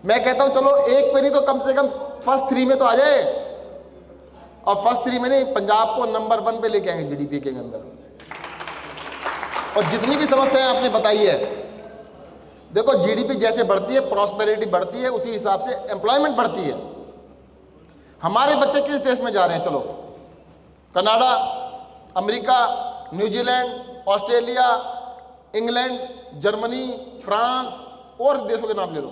मैं कहता हूं चलो 1 पे नहीं तो कम से कम फर्स्ट 3 में तो आ जाए, और फर्स्ट 3 में नहीं, पंजाब को नंबर 1 पे लेके आएंगे जीडीपी के अंदर। और जितनी भी समस्याएं आपने बताई है, देखो जीडीपी जैसे बढ़ती है, प्रॉस्पेरिटी बढ़ती है, उसी हिसाब से एम्प्लॉयमेंट बढ़ती है। हमारे बच्चे किस देश में जा रहे हैं? चलो Canada, America, New Zealand, Australia, England, Germany, France और देशों के नाम ले लो।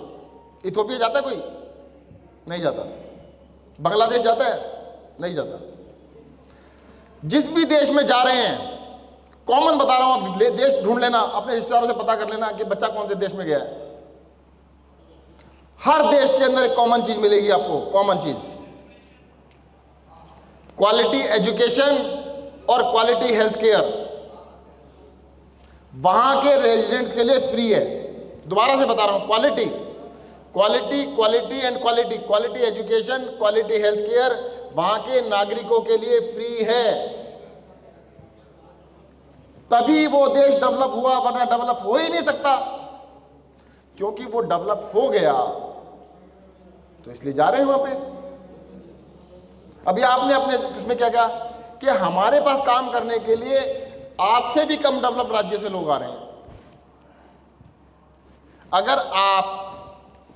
इथोपिया जाता है कोई? नहीं जाता। बांग्लादेश जाता है? नहीं जाता। जिस भी देश में जा रहे हैं, कॉमन बता रहा हूं, आप देश ढूंढ लेना, अपने रिश्तेदारों से पता कर लेना कि बच्चा कौन से देश में गया है। हर देश के अंदर एक कॉमन चीज मिलेगी आपको, कॉमन चीज, क्वालिटी एजुकेशन और क्वालिटी हेल्थ केयर वहां के रेजिडेंट्स के लिए फ्री है। दोबारा से बता रहा हूं, quality quality quality and quality, quality education, quality health care वहां के नागरिकों के लिए फ्री है। तभी वो देश डेवलप हुआ, वरना डेवलप हो ही नहीं सकता। क्योंकि वो डेवलप हो गया तो इसलिए जा रहे हैं वहां पे। अभी आपने अपने इसमें क्या कहा कि हमारे पास काम करने के लिए आपसे भी कम डेवलप राज्य से लोग आ रहे हैं। अगर आप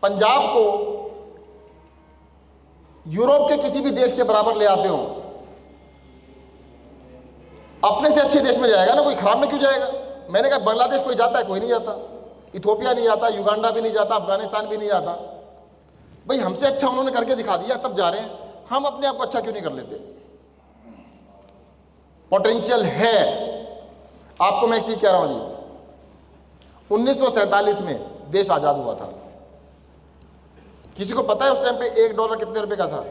पंजाब को यूरोप के किसी भी देश के बराबर ले आते हो, अपने से अच्छे देश में जाएगा ना, कोई खराब में क्यों जाएगा? मैंने कहा बांग्लादेश कोई जाता है? कोई नहीं जाता। इथोपिया नहीं जाता, युगांडा भी नहीं जाता, अफगानिस्तान भी नहीं जाता। भाई हमसे अच्छा उन्होंने करके दिखा दिया, तब जा रहे हैं। हम अपने आप को अच्छा क्यों नहीं कर लेते? पोटेंशियल है। आपको मैं एक चीज कह रहा हूं जी, 1947 में देश आजाद हुआ था। किसी को पता है उस टाइम पे $1 कितने रुपए का था?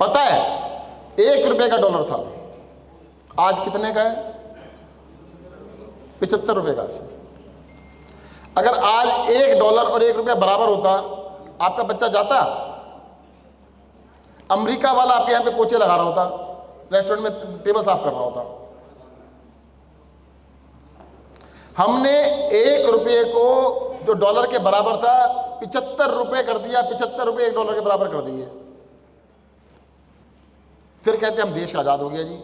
पता है? $1 का डॉलर था। आज कितने का है? 75 रुपए का। अगर आज $1 और $1 बराबर होता, आपका बच्चा जाता? अमेरिका वाला आपके यहां पे पोछे लगा रहा होता, रेस्टोरेंट में टेबल साफ कर रहा होता। हमने $1 को जो डॉलर के बराबर था 75 रुपए कर दिया, 75 रुपए $1 के बराबर कर दिए। फिर कहते हम देश आज़ाद हो गया जी।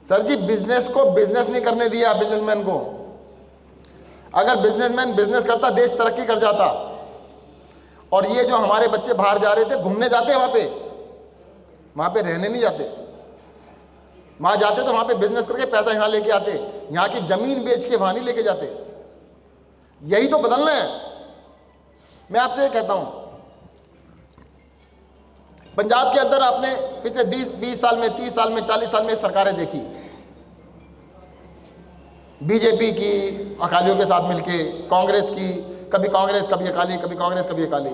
सर जी, बिजनेस को बिजनेस नहीं करने दिया बिजनेसमैन को। अगर बिजनेसमैन बिजनेस करता, देश तरक्की कर जाता। और ये जो हमारे बच्चे बाहर जा रहे थे, घूमने जाते वहां पे रहने नहीं जाते। वहां जाते तो वहां पे बिजनेस करके पैसा यहां लेके आते, यहां की जमीन बेच के वहां नहीं लेके जाते। यही तो बदलना है। मैं आपसे ये कहता हूं, पंजाब के अंदर आपने पिछले 20 साल में, 30 साल में, 40 साल में सरकारें देखी, बीजेपी की, अकालियों के साथ मिलके, कांग्रेस की, कभी कांग्रेस कभी अकाली, कभी कांग्रेस कभी अकाली।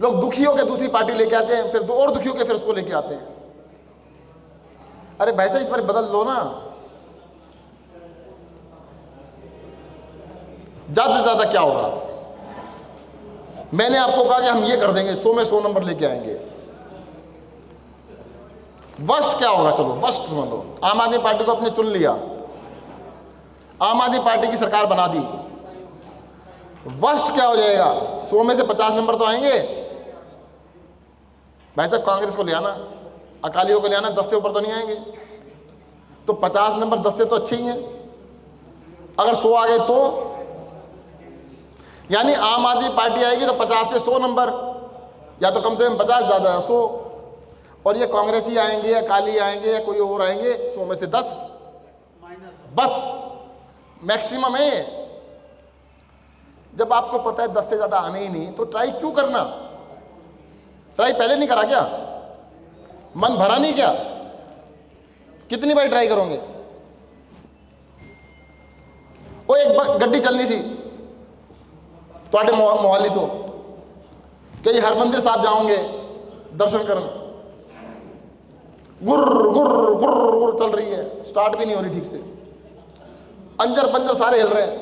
लोग दुखी होकर दूसरी पार्टी लेके आते हैं, फिर दो और दुखी होकर फिर उसको लेके आते हैं। अरे भाई साहब, इस पर बदल लो ना। ज्यादा से ज्यादा क्या होगा? मैंने आपको कहा कि हम ये कर देंगे, 100 में 100 नंबर लेके आएंगे। वर्स्ट क्या होगा? चलो वर्स्ट समझ लो। आम आदमी पार्टी को अपने चुन लिया, आम आदमी पार्टी की सरकार बना दी। वर्स्ट क्या हो जाएगा? 100 में से 50 नंबर तो आएंगे। भाई साहब, कांग्रेस को ले आना, अकालियों को ले आना, 10 से ऊपर तो नहीं आएंगे। तो 50 नंबर 10 से तो अच्छे ही हैं। अगर 100 आ गए तो यानी आम आदमी पार्टी आएगी तो 50 से 100 नंबर, या तो कम से कम 50, ज्यादा 100। और ये कांग्रेसी आएंगे, अकाली आएंगे, या कोई और आएंगे, 100 में से 10 बस मैक्सिमम है। जब आपको पता है 10 से ज्यादा आने ही नहीं, तो ट्राई क्यों करना? ट्राई पहले नहीं करा क्या? मन भरा नहीं क्या? कितनी बार ट्राई करोगे? वो एक गड्डी चलनी सी ਤੁਹਾਡੇ मोहाली तो कि हरमंदिर साहब जाओगे दर्शन करने, गुर्र गुर्र गुर्र गुर्र चल रही है, स्टार्ट भी नहीं हो रही ठीक से, अंजर पंजर सारे हिल रहे हैं,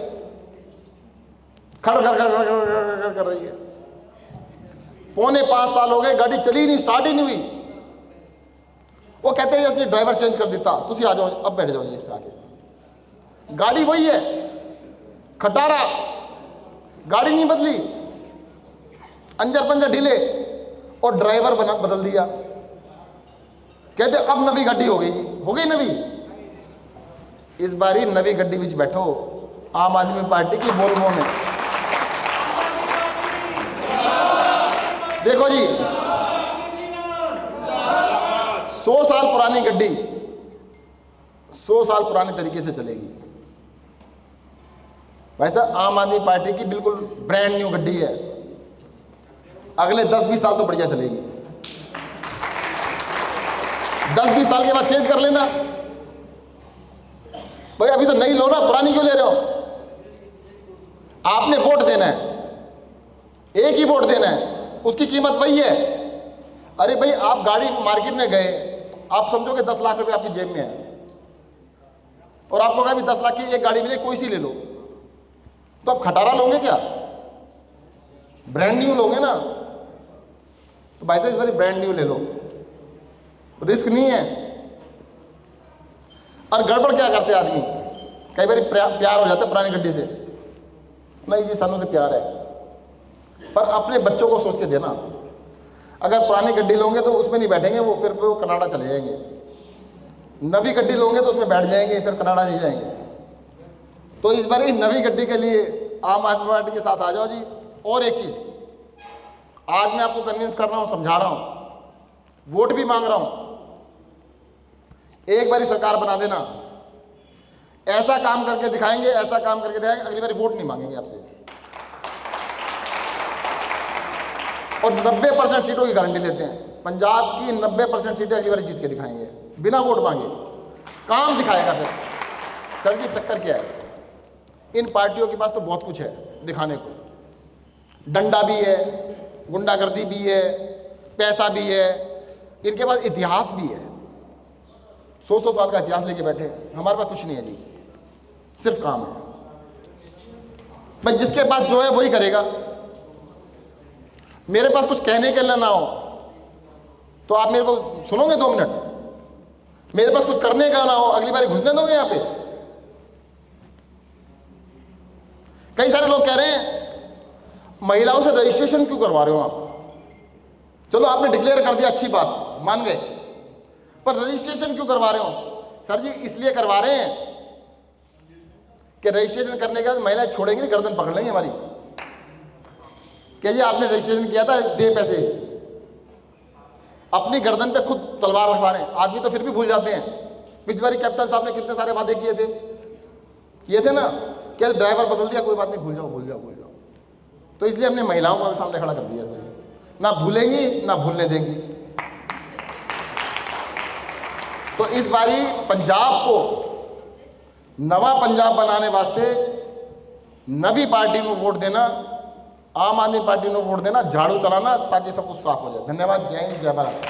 खड़ खड़ खड़ खड़ खड़ कर रही है। 4.5 साल हो गए, गाड़ी चली नहीं, स्टार्ट ही नहीं हुई। वो कहते हैं इसने ड्राइवर चेंज कर देता, तुम आ जाओ, अब बैठ जाओ इस पे आगे। गाड़ी वही है, खटारा, गाड़ी नहीं बदली, अंजर पंजर ढीले, और ड्राइवर बदल दिया। कहते अब नवी गाड़ी हो गई, हो गई नवी। इस बारी नवी गड्डी विच बैठो आम आदमी पार्टी की वोल्वो में। देखो जी, 100 साल पुरानी गड्डी 100 साल पुराने तरीके से चलेगी। वैसा आम आदमी पार्टी की बिल्कुल ब्रांड न्यू गड्डी है, अगले 10-20 साल तो बढ़िया चलेगी। 10-20 साल के बाद चेंज कर लेना भाई, अभी तो नई लो ना, पुरानी क्यों ले रहे हो? आपने वोट देना है, एक ही वोट देना है, उसकी कीमत वही है। अरे भाई, आप गाड़ी मार्केट में गए, आप समझो कि 10 लाख रुपए आपकी जेब में है, और आपको कहा भी 10 लाख की एक गाड़ी मिले, कोई सी ले लो, तो आप खटारा लोगे क्या? ब्रांड न्यू लोगे ना। तो भाई साहब, इस बार ब्रांड न्यू ले लो, रिस्क नहीं है। और गड़बड़ क्या करते आदमी, कई बार प्यार हो जाता है पुरानी गड्डी से, नहीं जी सानू तो प्यार है, पर अपने बच्चों को सोच के देना। अगर पुरानी गड्डी लोगे तो उसमें नहीं बैठेंगे, वो फिर वो कनाडा चले जाएंगे। नवी गड्डी लोगे तो उसमें बैठ जाएंगे, फिर कनाडा नहीं जाएंगे। तो इस बार नवी गड्डी के लिए आम आदमी पार्टी के साथ आ जाओ जी। और एक चीज आज मैं आपको कन्विंस कर रहा हूं, समझा रहा हूं, वोट भी मांग रहा हूं, एक बारी सरकार बना देना, ऐसा काम करके दिखाएंगे, ऐसा काम करके दिखाएंगे, अगली बारी वोट नहीं मांगेंगे आपसे। और 90% सीटों की गारंटी लेते हैं, पंजाब की 90% सीटें अगली बारी जीत के दिखाएंगे, बिना वोट मांगे काम दिखाएगा। फिर सर जी, चक्कर क्या है? इन पार्टियों के पास तो बहुत कुछ है दिखाने को, डंडा भी है, गुंडागर्दी भी है, पैसा भी है, इनके पास इतिहास भी है। 100 साल का इतिहास लेके बैठे हैं। हमारे पास कुछ नहीं है जी, सिर्फ काम है। भाई जिसके पास जो है वही करेगा। मेरे पास कुछ कहने के लिए ना हो तो आप मेरे को सुनोगे 2 मिनट? मेरे पास कुछ करने का ना हो, अगली बार घुसने दोगे यहाँ पे? कई सारे लोग कह रहे हैं महिलाओं से रजिस्ट्रेशन क्यों करवा रहे हो आप? चलो आपने डिक्लेयर कर दिया, अच्छी बात, मान गए, पर रजिस्ट्रेशन क्यों करवा रहे हो? सर जी इसलिए करवा रहे हैं कि रजिस्ट्रेशन करने के बाद महिलाएं छोड़ेंगी नहीं, गर्दन पकड़ लेंगे हमारी कि जी आपने रजिस्ट्रेशन किया था, दे पैसे। अपनी गर्दन पे खुद तलवार रखवा रहे हैं। आदमी तो फिर भी भूल जाते हैं। पिछली बारी कैप्टन साहब ने कितने सारे वादे किए थे ना, क्या ड्राइवर बदल दिया, कोई बात नहीं, भूल जाओ भूल जाओ भूल जाओ। तो इसलिए हमने महिलाओं को सामने खड़ा कर दिया, ना भूलेंगी ना भूलने देंगी। तो इस बारी पंजाब को नवा पंजाब बनाने वास्ते नवी पार्टी को वोट देना, आम आदमी पार्टी को वोट देना, झाड़ू चलाना, ताकि सब कुछ साफ हो जाए। धन्यवाद। जय हिंद, जय भारत।